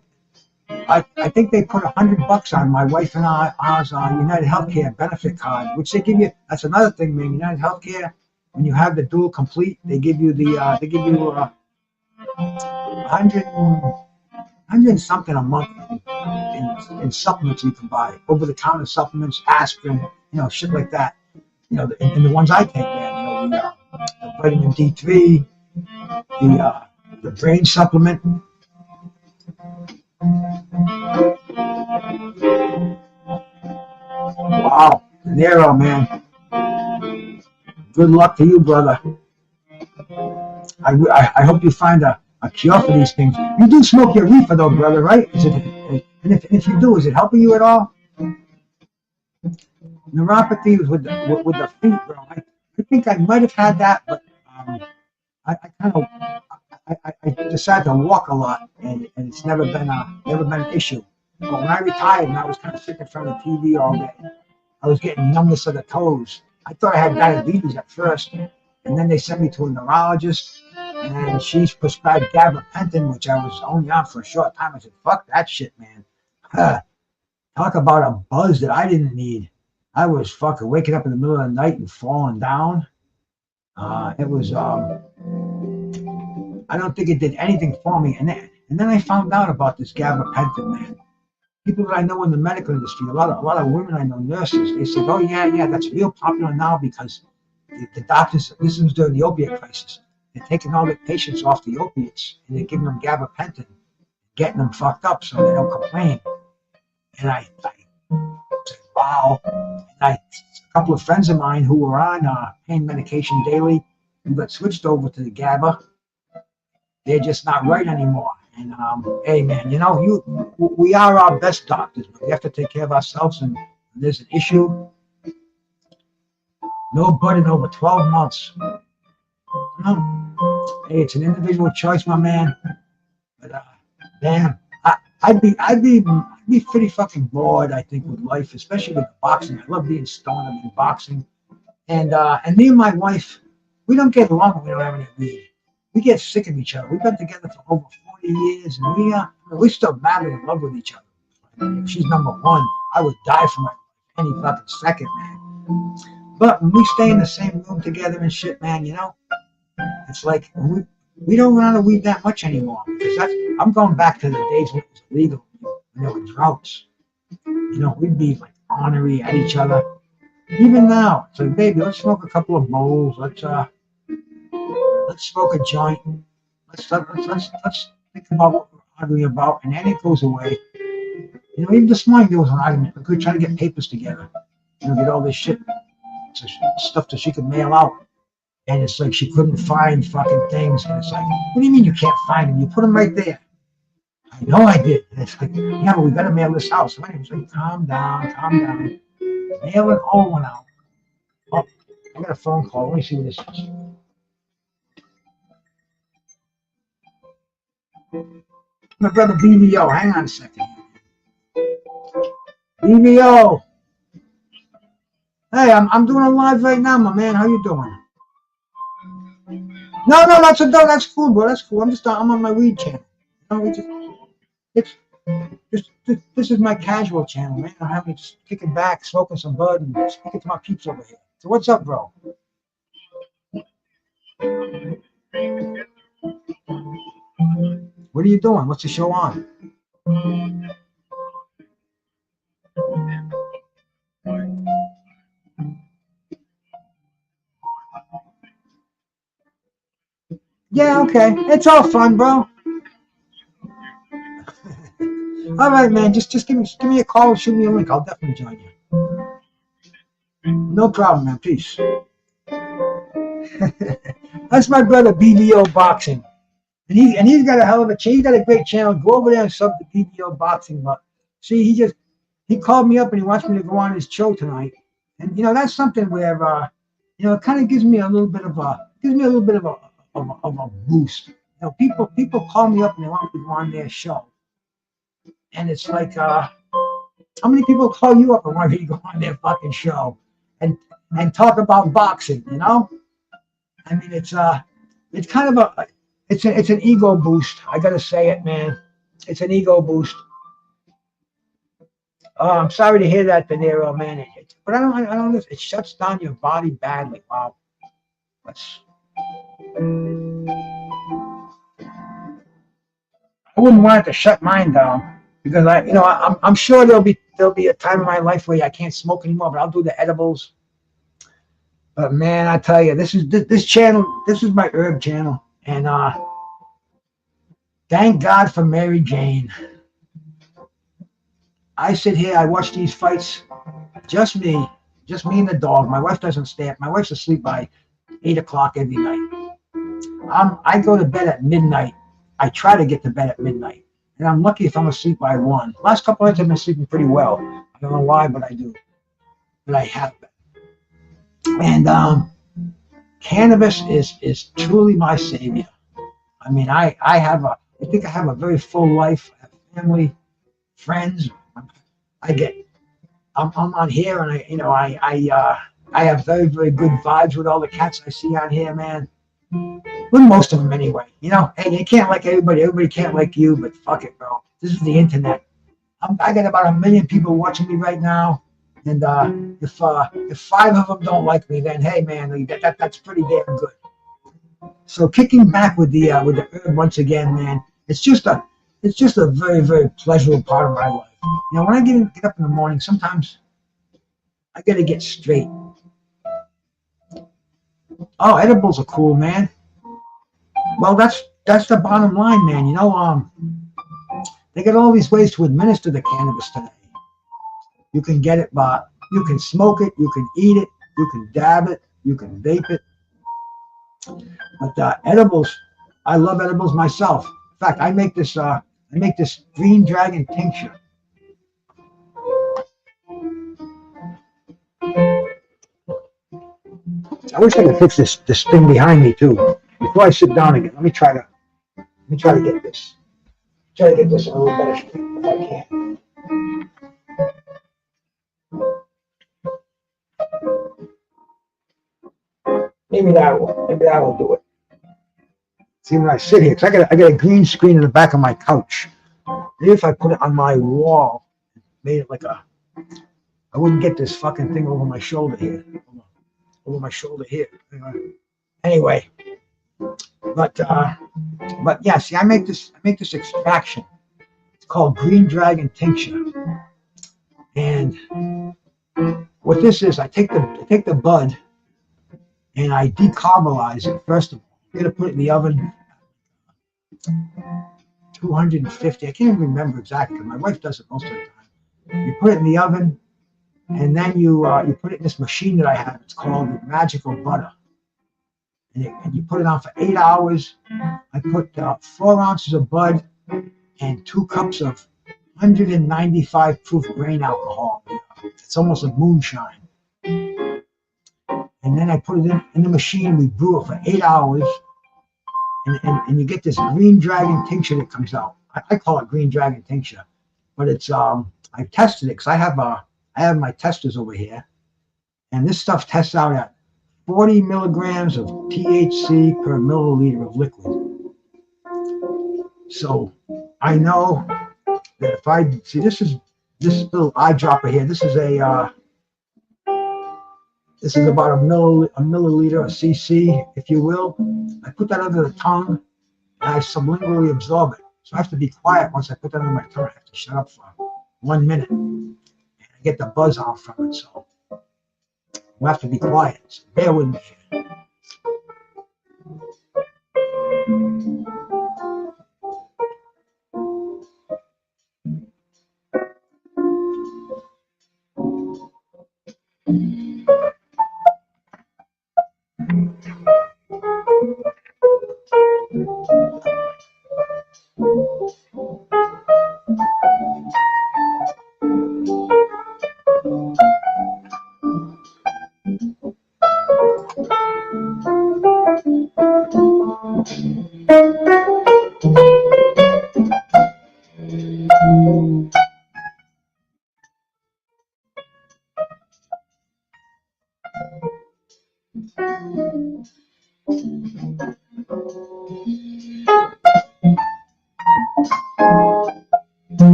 A: I think they put $100 on my wife and ours United Healthcare benefit card, which they give you. That's another thing, man. United Healthcare, when you have the dual complete, they give you 100 and something a month in supplements you can buy, over the counter supplements, aspirin, shit like that. And the ones I take, man, the vitamin D3, the brain supplement. Wow, Nero, man. Good luck to you, brother. I hope you find a cure for these things. You do smoke your reefer, though, brother, right? And if you do, is it helping you at all? Neuropathy with the feet, bro. I think I might have had that, but I decided to walk a lot, and it's never been an issue. But when I retired and I was kind of sitting in front of the TV all day, I was getting numbness of the toes. I thought I had diabetes at first, and then they sent me to a neurologist, and she prescribed gabapentin, which I was only on for a short time. I said, "Fuck that shit, man." Talk about a buzz that I didn't need. I was fucking waking up in the middle of the night and falling down. It was. I don't think it did anything for me. And then I found out about this gabapentin, man. people that I know in the medical industry, a lot of women I know, nurses, they say, oh yeah, that's real popular now because the doctors, this was during the opiate crisis, they're taking all the patients off the opiates and they're giving them gabapentin, getting them fucked up so they don't complain. And I said, wow. And a couple of friends of mine who were on pain medication daily, who got switched over to the GABA, they're just not right anymore. And hey man, we are our best doctors, but we have to take care of ourselves. And when there's an issue, no blood in over 12 months. Hey, it's an individual choice, my man. But damn, I'd be pretty fucking bored, I think, with life, especially with boxing. I love being stoned. I'm in boxing, and me and my wife, we don't get along. We don't have any weed. We get sick of each other. We've been together for over 40 years, and we still madly in love with each other. I mean, if she's number one, I would die for my any fucking second, man. But when we stay in the same room together and shit, man, it's like we don't run out of weed that much anymore. Because I'm going back to the days when it was illegal, when there were droughts. We'd be like ornery at each other. Even now, it's like, baby, let's smoke a couple of bowls. Let's smoke a joint. Let's think about what we're arguing about, and then it goes away. Even this morning there was an argument. We could try to get papers together. Get all this shit, stuff that she could mail out. And it's like she couldn't find fucking things. And it's like, what do you mean you can't find them? You put them right there. I know I did. And it's like, yeah, but we gotta mail this out. So I was like, calm down. Mail an old one out. Oh, I got a phone call. Let me see what this is. My brother BVO. Hang on a second. BVO. Hey, I'm doing a live right now, my man. How you doing? No, that's cool, bro. That's cool. I'm on my weed channel. This is my casual channel, man. I'm having just kicking back, smoking some bud, and speaking to my peeps over here. So what's up, bro? What are you doing? What's the show on? Yeah, okay. It's all fun, bro. All right, man. Just give me a call or shoot me a link. I'll definitely join you. No problem, man. Peace. That's my brother BVO Boxing. And he's got a hell of a channel. He's got a great channel. Go over there and sub to BVO Boxing. But see, he called me up and he wants me to go on his show tonight. And that's something where it kind of gives me a little bit of a boost. People call me up and they want me to go on their show. And it's like, how many people call you up and want you to go on their fucking show and talk about boxing? I mean, it's kind of it's an ego boost. I gotta say it, man. It's an ego boost. I'm sorry to hear that, De Niro, man. But I don't know. It shuts down your body badly. Wow. I wouldn't want it to shut mine down because I'm sure there'll be a time in my life where I can't smoke anymore, but I'll do the edibles. But man, I tell you, this channel. This is my herb channel, and thank God for Mary Jane. I sit here, I watch these fights, just me and the dog. My wife doesn't stay up. My wife's asleep by 8 o'clock every night. I go to bed at midnight. I try to get to bed at midnight, and I'm lucky if I'm asleep by 1. Last couple nights I've been sleeping pretty well. I don't know why, but I do. But I have been. And cannabis is truly my savior. I mean, I think I have a very full life. I have family, friends. I'm on here, and I have very, very good vibes with all the cats I see on here, man. With most of them anyway. Hey, you can't like everybody. Everybody can't like you, but fuck it, bro. This is the internet. I got about 1 million people watching me right now, and if 5 of them don't like me, then hey, man, that's pretty damn good. So kicking back with the herb once again, man. It's just a very, very pleasurable part of my life. You know, when I get up in the morning, sometimes I gotta get straight. Oh, edibles are cool, man. Well, that's the bottom line, man. You know, they got all these ways to administer the cannabis today. You can get it by, you can smoke it, you can eat it, you can dab it, you can vape it. But edibles, I love edibles myself. In fact, I make this green dragon tincture. I wish I could fix this thing behind me too. Before I sit down again, let me try to get this. Try to get this in a little better shape if I can. Maybe that will do it. See, when I sit here, because I got a green screen in the back of my couch. Maybe if I put it on my wall, made it like I wouldn't get this fucking thing over my shoulder here. Over my shoulder here. Anyway, but yeah, see, I make this extraction. It's called green dragon tincture. And what this is, I take the bud and I decarbolize it first of all. I'm gonna put it in the oven, 250. I can't even remember exactly. My wife does it most of the time. You put it in the oven, and then you put it in this machine that I have. It's called Magical Butter, and you put it on for 8 hours. I put 4 ounces of bud and 2 cups of 195 proof grain alcohol. It's almost like moonshine. And then I put it in the machine. We brew it for 8 hours, and you get this green dragon tincture that comes out. I call it green dragon tincture, but it's I tested it because I have my testers over here, and this stuff tests out at 40 milligrams of THC per milliliter of liquid. So I know that if I see this little eyedropper here, this is about a milliliter, a cc, if you will. I put that under the tongue and I sublingually absorb it. So I have to be quiet once I put that under my tongue. I have to shut up for 1 minute and I get the buzz off from it. So we'll have to be quiet. So bear with me.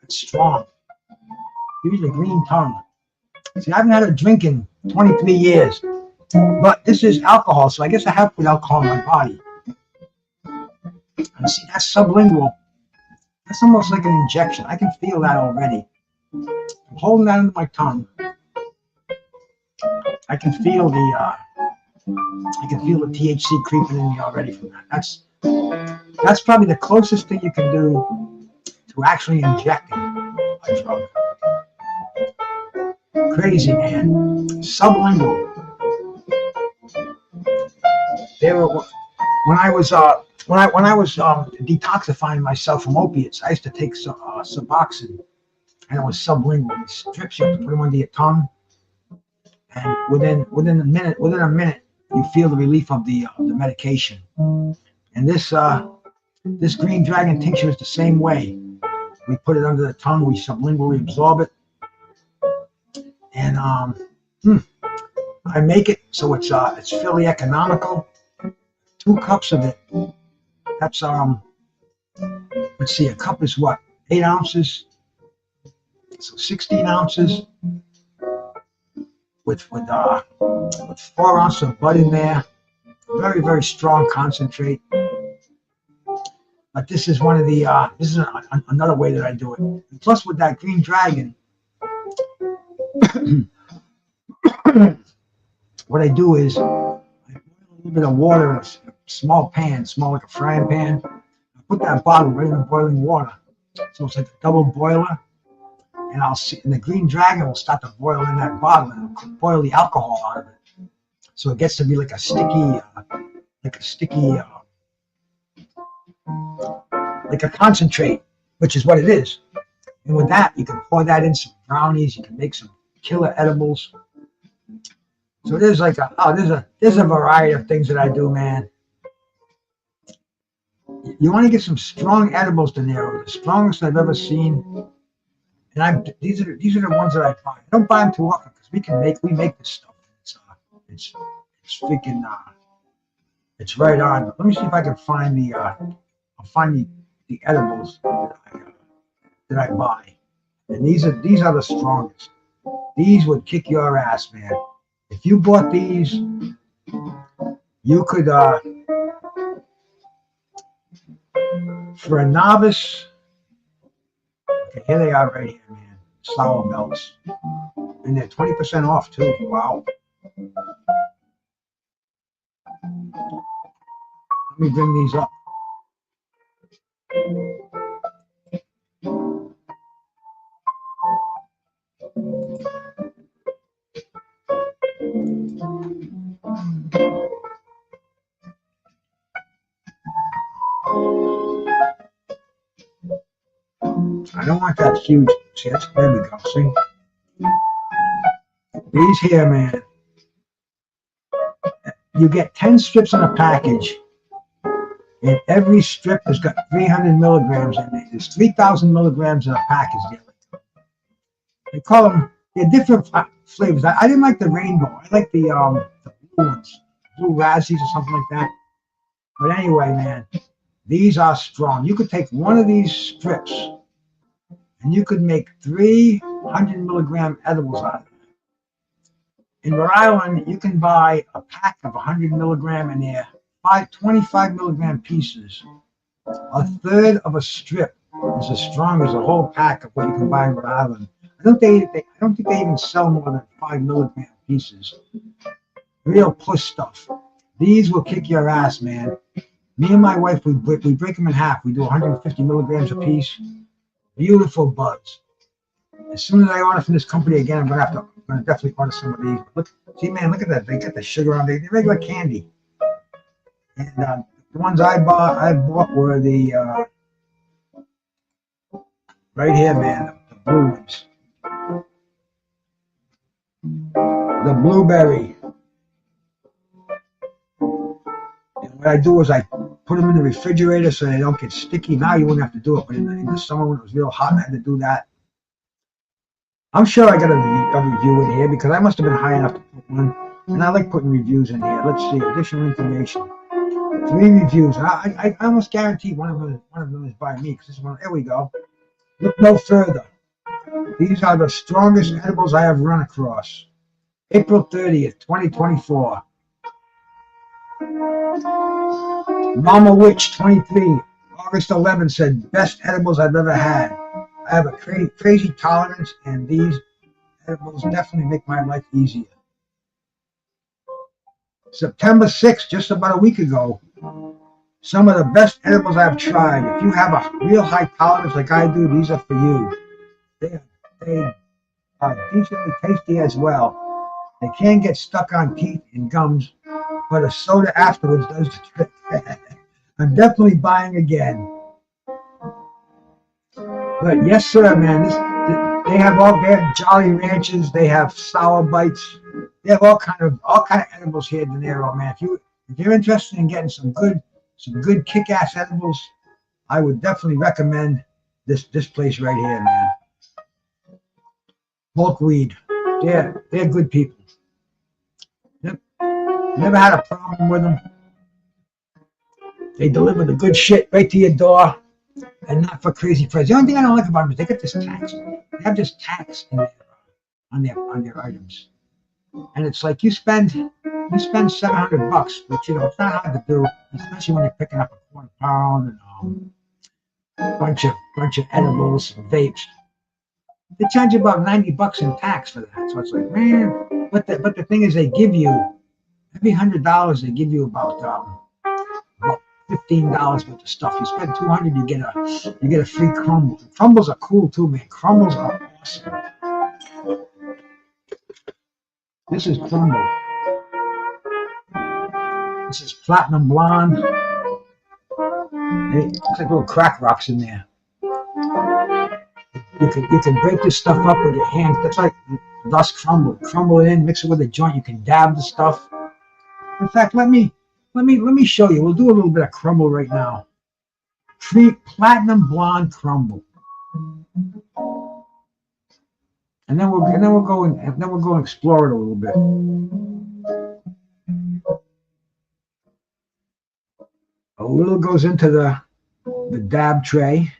A: It's strong. Use the green tongue. See, I haven't had a drink in 23 years, but this is alcohol, so I guess I have put alcohol in my body. And see, that's sublingual. That's almost like an injection. I can feel that already. I'm holding that under my tongue. I can feel the THC creeping in me already from that. That's probably the closest thing you can do to actually injecting a drug. Crazy, man. Sublingual. When I was detoxifying myself from opiates, I used to take Suboxone, and it was sublingual. It strips you, have to put them under your tongue, and within a minute, you feel the relief of the medication. And this green dragon tincture is the same way. We put it under the tongue, we sublingually absorb it, and I make it so it's fairly economical. 2 cups of it. That's let's see, a cup is what, 8 ounces, so 16 ounces with 4 ounces of bud in there. Very, very strong concentrate. But this is one of the this is another way that I do it. And plus, with that green dragon, what I do is I boil a little bit of water in a small pan, small like a frying pan. I put that bottle right in the boiling water, so it's like a double boiler. And and the green dragon will start to boil in that bottle, and it'll boil the alcohol out of it. So it gets to be like a sticky, like a concentrate, which is what it is. And with that, you can pour that in some brownies. You can make some killer edibles. So there's like there's a variety of things that I do, man. You want to get some strong edibles, De Niro, the strongest I've ever seen. And these are the ones that I buy. I don't buy them too often because we make this stuff. It's freaking it's right on. Let me see if I can find the edibles that I buy. And these are the strongest. These would kick your ass, man. If you bought these, you could for a novice. Okay, here they are right here, man. Sour belts. And they're 20% off too. Wow. Let me bring these up. I don't want that huge. See, there we go. See? These here, man. You get 10 strips in a package, and every strip has got 300 milligrams in it. There's 3,000 milligrams in a package. They call them, they're different flavors. I didn't like the rainbow. I like the blue ones, blue raspberries or something like that. But anyway, man, these are strong. You could take one of these strips, and you could make 300 milligram edibles out of it. In Rhode Island, you can buy a pack of 100 milligram in there, 25 milligram pieces. A third of a strip is as strong as a whole pack of what you can buy in Rhode Island. I don't think they even sell more than 5 milligram pieces. Real push stuff. These will kick your ass, man. Me and my wife, we break them in half. We do 150 milligrams a piece. Beautiful buds. As soon as I order from this company again, I'm gonna definitely order some of these. Look, see, man, look at that. They got the sugar on. They're regular candy. And the ones I bought were the right here, man. The blue ones. The blueberry. And what I do is I put them in the refrigerator so they don't get sticky. Now you wouldn't have to do it, but in the summer when it was real hot, I had to do that. I'm sure I got a review in here because I must have been high enough to put one. And I like putting reviews in here. Let's see, additional information. 3 reviews. I almost guarantee one of them is by me because this one. There we go. Look no further. These are the strongest edibles I have run across. April 30th, 2024. Mama Witch 23, August 11th said best edibles I've ever had. I have a crazy tolerance, and these edibles definitely make my life easier. September 6th, just about a week ago, some of the best edibles I've tried. If you have a real high tolerance like I do, these are for you. They are decently tasty as well. They can get stuck on teeth and gums, but a soda afterwards does the trick. I'm definitely buying again. But yes, sir, man. They have Jolly Ranchers. They have Sour Bites. They have all kind of edibles here, De Niro, man. If you're interested in getting some good kick-ass edibles, I would definitely recommend this place right here, man. Bulk Weed. They're good people. Never had a problem with them. They deliver the good shit right to your door, and not for crazy price. The only thing I don't like about them is they get this tax. They have this tax in there on their items, and it's like you spend $700, which it's not hard to do, especially when you're picking up a quarter pound and bunch of edibles and vapes. They charge you about $90 in tax for that. So it's like, man. But the thing is, they give you every $100 they give you about $15 worth of stuff. You spend $200, you get a free crumble. Crumbles are cool too, man. Crumbles are awesome. This is crumble. This is platinum blonde. It looks like little crack rocks in there. You can break this stuff up with your hands. That's like dust crumble. Crumble it in, mix it with a joint. You can dab the stuff. In fact, let me show you. We'll do a little bit of crumble right now. Platinum blonde crumble. And then we'll go and explore it a little bit. A little goes into the dab tray.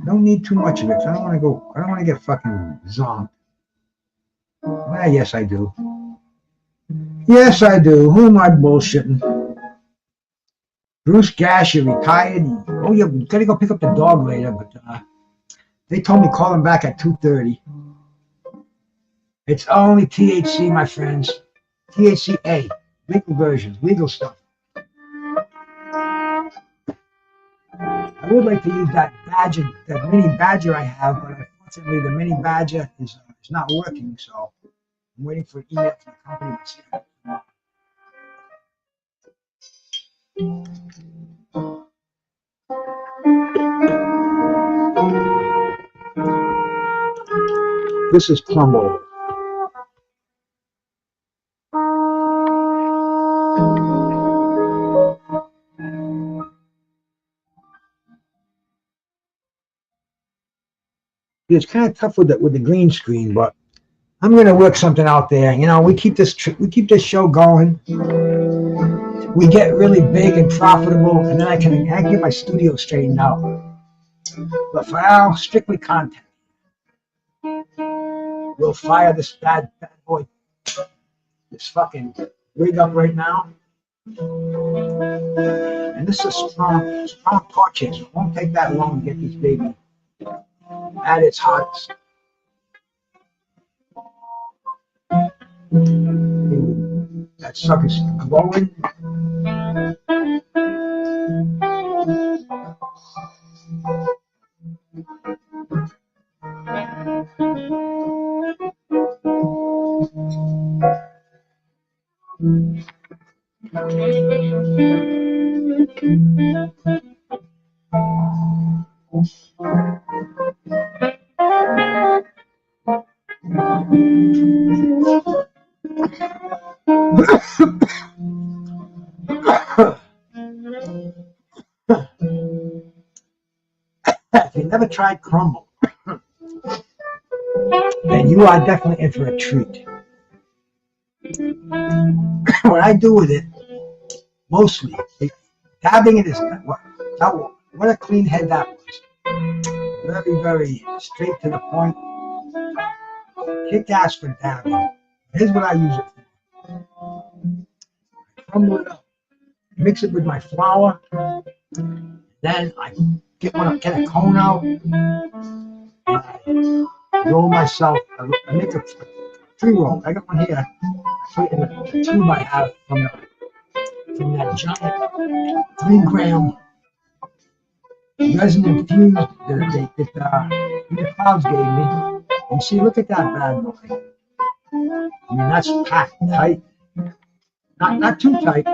A: Don't need too much of it. I don't want to get fucking zonked. Well, yes, I do. Yes, I do. Who am I bullshitting? Bruce Gasher retired. Oh, yeah, we gotta go pick up the dog later, but they told me call him back at 2:30. It's only THC, my friends. THCA, legal versions, legal stuff. I would like to use that mini badger I have, but unfortunately the mini badger is not working, so I'm waiting for an email from the company to see it. This is crumble. It's kind of tough with the green screen, but I'm gonna work something out there. You know, we keep this show going. We get really big and profitable, and then I can get my studio straightened out. But for now, strictly content. We'll fire this bad boy, this fucking rig up right now. And this is a strong torch. It won't take that long to get this baby at its hottest. That sucker's glowing. If you never tried crumble, then you are definitely in for a treat. What I do with it, mostly, dabbing it is what a clean head that was. Very, very straight to the point. Kick ass for dabbing. Here's what I use it for. Crumble it up. Mix it with my flour. Then I get a cone out. I roll myself. I make a pre-roll. I got one here. I put it in a tube I have from that giant 3-gram resin infused that the clouds gave me. And see, look at that bad boy. I mean, that's packed tight. Not too tight.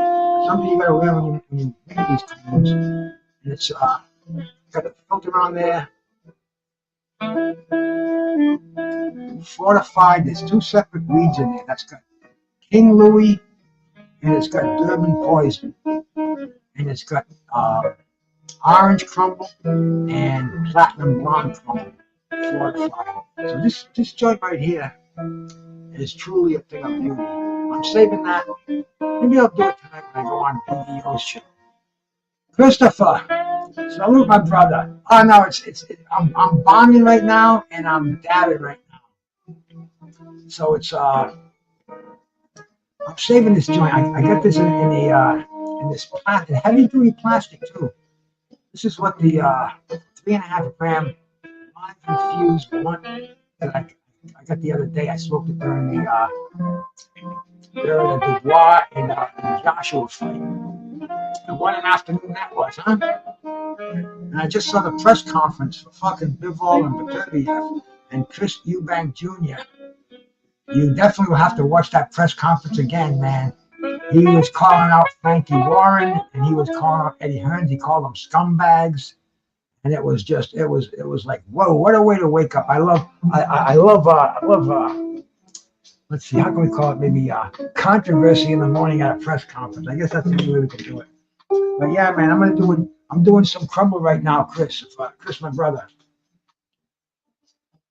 A: Something you gotta wear when you make these cones. And it's got a filter on there. Fortified. There's 2 separate weeds in there. That's got King Louis, and it's got Durban poison, and it's got orange crumble and platinum blonde crumble fortified. So this joint right here is truly a thing of beauty. I'm saving that. Maybe I'll do it tonight when I go on BEO's show. Christopher, salute my brother. Oh no, I'm bombing right now and I'm dabbing right now. So it's I'm saving this joint. I got this in this plastic, heavy duty plastic too. This is what the 3.5 gram live infused one that I got the other day. I smoked it during the Dubois and Joshua fight. And what an afternoon that was, huh? And I just saw the press conference for fucking Bivol and Beterbiev and Chris Eubank Jr. You definitely will have to watch that press conference again, man. He was calling out Frankie Warren and he was calling out Eddie Hearns. He called them scumbags. And it was like, whoa, what a way to wake up. I love, let's see, how can we call it? Maybe controversy in the morning at a press conference. I guess that's the only way we can do it. But yeah, man, I'm doing some crumble right now, Chris. Chris, my brother.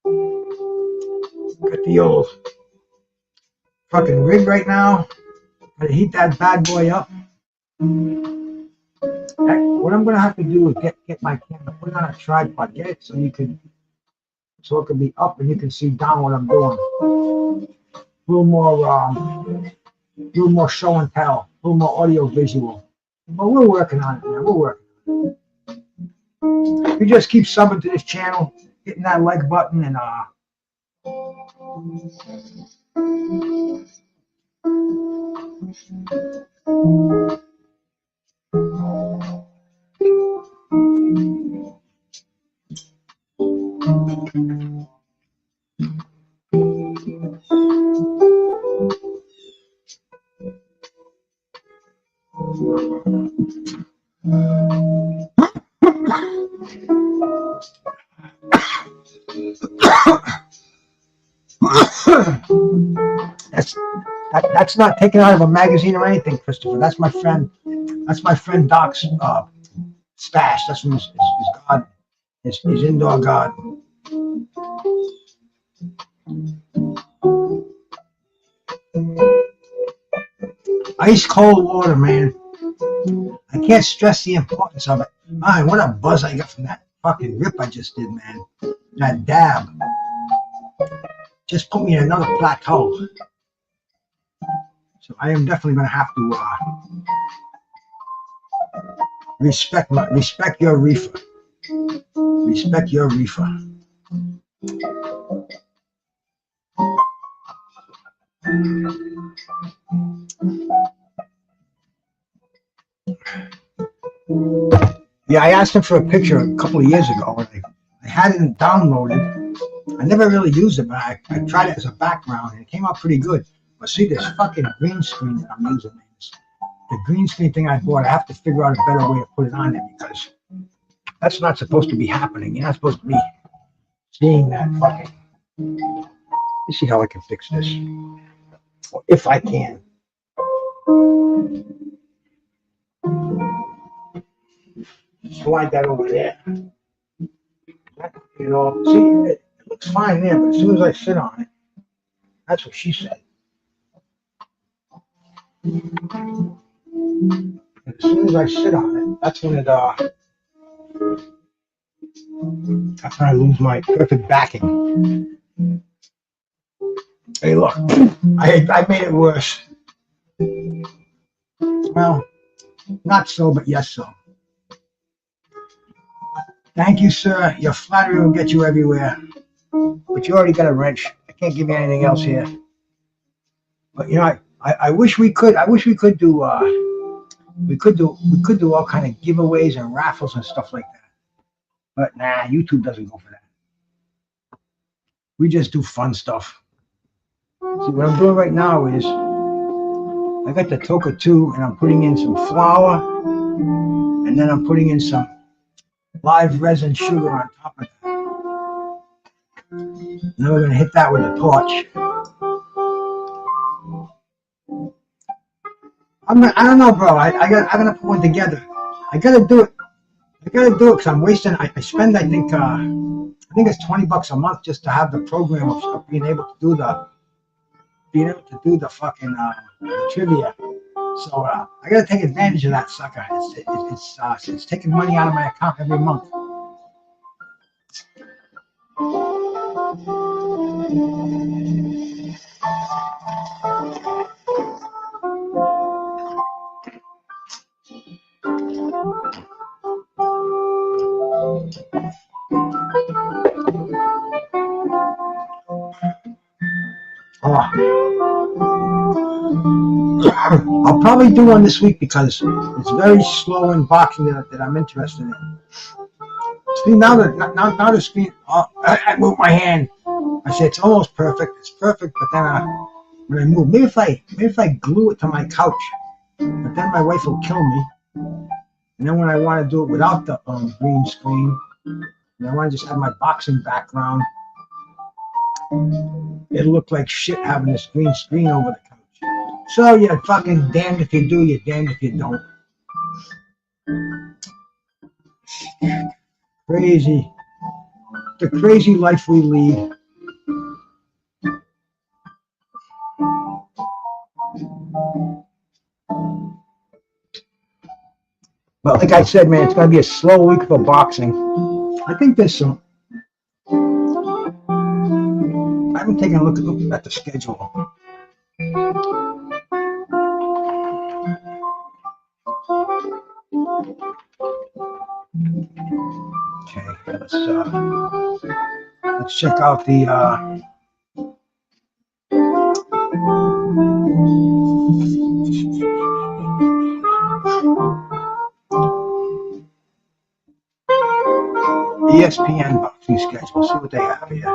A: Got the old fucking rig right now. Gotta heat that bad boy up. What I'm gonna have to do is get my camera, put it on a tripod, get it so it can be up and you can see down what I'm doing. A little more show and tell, a little more audio visual. But we're working on it, man. We're working on it. You just keep subbing to this channel, hitting that like button, and that's not taken out of a magazine or anything, Christopher. That's my friend. That's my friend Doc's stash. That's from his garden, his indoor garden. Ice cold water, man. I can't stress the importance of it. Man, what a buzz I got from that fucking rip I just did, man. That dab just put me in another plateau. So I am definitely going to have to respect your reefer. Respect your reefer. Yeah, I asked him for a picture a couple of years ago. And I had it downloaded. I never really used it, but I tried it as a background, and it came out pretty good. But see, this fucking green screen that I'm using, the green screen thing I bought, I have to figure out a better way to put it on there because that's not supposed to be happening. You're not supposed to be seeing that fucking. Let's see how I can fix this. Or if I can. Slide that over there. You know, see, it looks fine there, but as soon as I sit on it, that's what she said. And as soon as I sit on it, that's when I lose my perfect backing. Hey, look, I made it worse. Well, not so, but yes, so. Thank you, sir. Your flattery will get you everywhere. But you already got a wrench. I can't give you anything else here. But you know, I wish we could. I wish we could do. We could do all kind of giveaways and raffles and stuff like that. But nah, YouTube doesn't go for that. We just do fun stuff. See, what I'm doing right now is I got the Toka 2 and I'm putting in some flour and then I'm putting in some live resin sugar on top of that. Now we're gonna hit that with a torch. I don't know, bro. I'm gonna put one together. I gotta do it because I'm wasting. I spend I think it's $20 a month just to have the program of being able to do the fucking trivia. So I gotta take advantage of that sucker. It's taking money out of my account every month. Oh. I'll probably do one this week because it's very slow in boxing that I'm interested in. See, now the screen, I move my hand. I say it's almost perfect. It's perfect, but then when I move, maybe if I glue it to my couch, but then my wife will kill me. And then when I want to do it without the green screen, and I want to just have my boxing background, it'll look like shit having this green screen over the couch. So you're fucking damned if you do, you're damned if you don't. Crazy. The crazy life we lead. But like I said, man, it's going to be a slow week for boxing. I think there's some... I haven't taken a look at the schedule. Okay, let's check out the ESPN boxing schedule. See what they have here.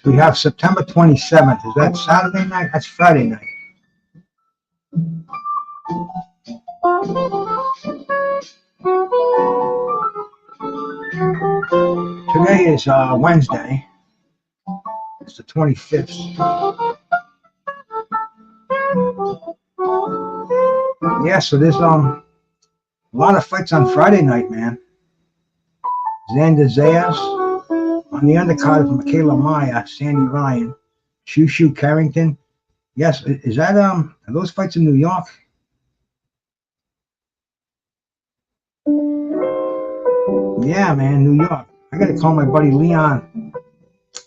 A: We have September 27th. Is that Saturday night? That's Friday night. Today is Wednesday. It's the 25th. Yeah, so there's a lot of fights on Friday night, man. Xander Zayas on the undercard of Michaela Maya, Sandy Ryan, Shushu Carrington. Yes, is that are those fights in New York? Yeah, man, New York. I gotta call my buddy Leon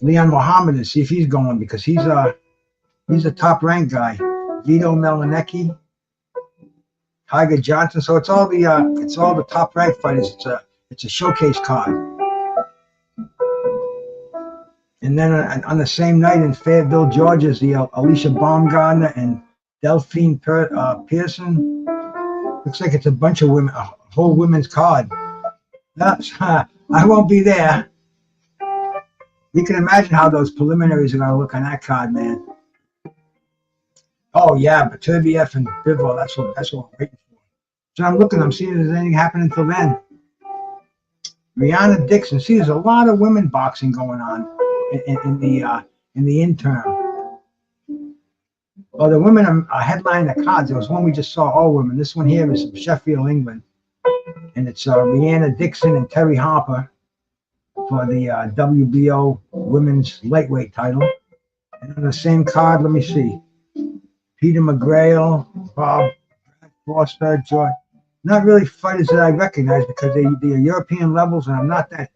A: Muhammad and see if he's going because he's a top ranked guy. Vito Melanecki, Tiger Johnson. So it's all the top ranked fighters. It's a showcase card. And then on the same night in Fayetteville, Georgia, is the Alicia Baumgartner and Delphine Pearson. Looks like it's a bunch of women, a whole women's card. I won't be there. You can imagine how those preliminaries are going to look on that card, man. Oh yeah, but Turbieff and Bivol, that's what we're waiting for. So I'm seeing if there's anything happening until then. Rihanna Dixon. See, there's a lot of women boxing going on in the interim. Well, the women are headlining the cards. There was one we just saw, all women. This one here is from Sheffield, England. And it's Rihanna Dixon and Terry Harper for the WBO women's lightweight title. And on the same card, let me see. Peter McGrail, Bob Foster, Joy. Not really fighters that I recognize because they're European levels, and I'm not that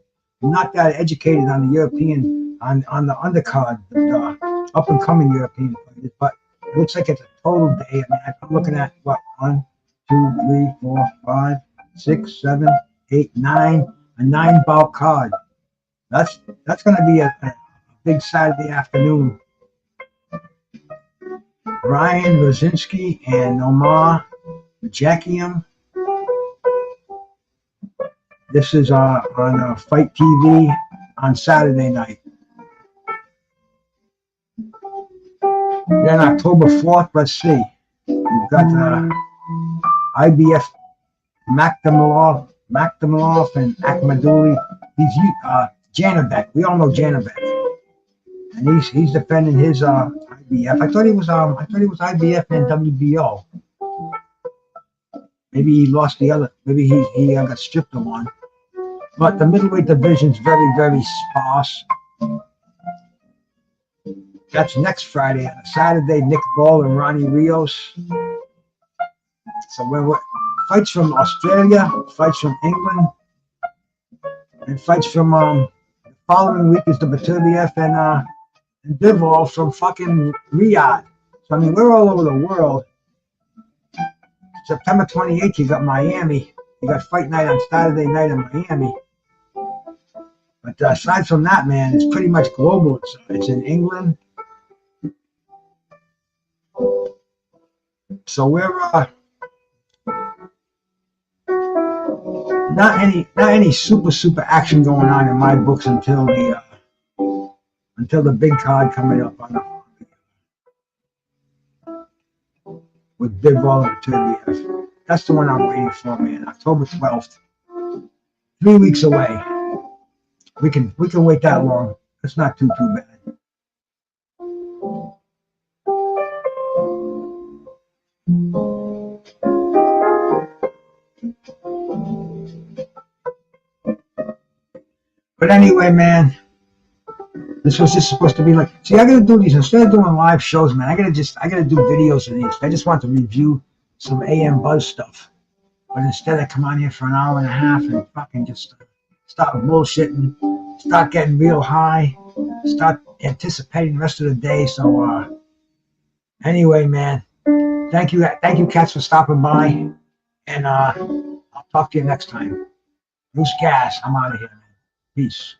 A: educated on the European on the undercard, the up and coming European fighters. But it looks like it's a total day. I mean, I'm looking at what 1, 2, 3, 4, 5, 6, 7, 8, 9, a 9-bout card. That's going to be a big Saturday afternoon. Ryan Rosinski and Omar Jakiam. This is on Fight TV on Saturday night. Then October 4th, let's see. We've got IBF Makdamulov and Akhmaduli. He's Janabek. We all know Janabek, and he's defending his IBF. I thought he was IBF and WBO. Maybe he lost the other. Maybe he got stripped of one. But the middleweight division's very, very sparse. That's next Friday. On Saturday, Nick Ball and Ronnie Rios. So we're fights from Australia, fights from England, and fights from the following week is the Baturbiev and Bivol from fucking Riyadh. So I mean, we're all over the world. September 28th, you got Miami. You got fight night on Saturday night in Miami. But aside from that, man, it's pretty much global. It's in England. So we're not any super action going on in my books until the big card coming up with Bivol and Turbiev. That's the one I'm waiting for, man. October 12th. 3 weeks away. We can wait that long. It's not too bad. But anyway, man, this was just supposed to be like, see, I gotta do these instead of doing live shows, man. I gotta do videos of these. I just want to review some AM Buzz stuff. But instead I come on here for an hour and a half and fucking just start bullshitting, start getting real high, start anticipating the rest of the day. So anyway, man, thank you cats for stopping by, and I'll talk to you next time. Loose gas, I'm out of here, man. Peace.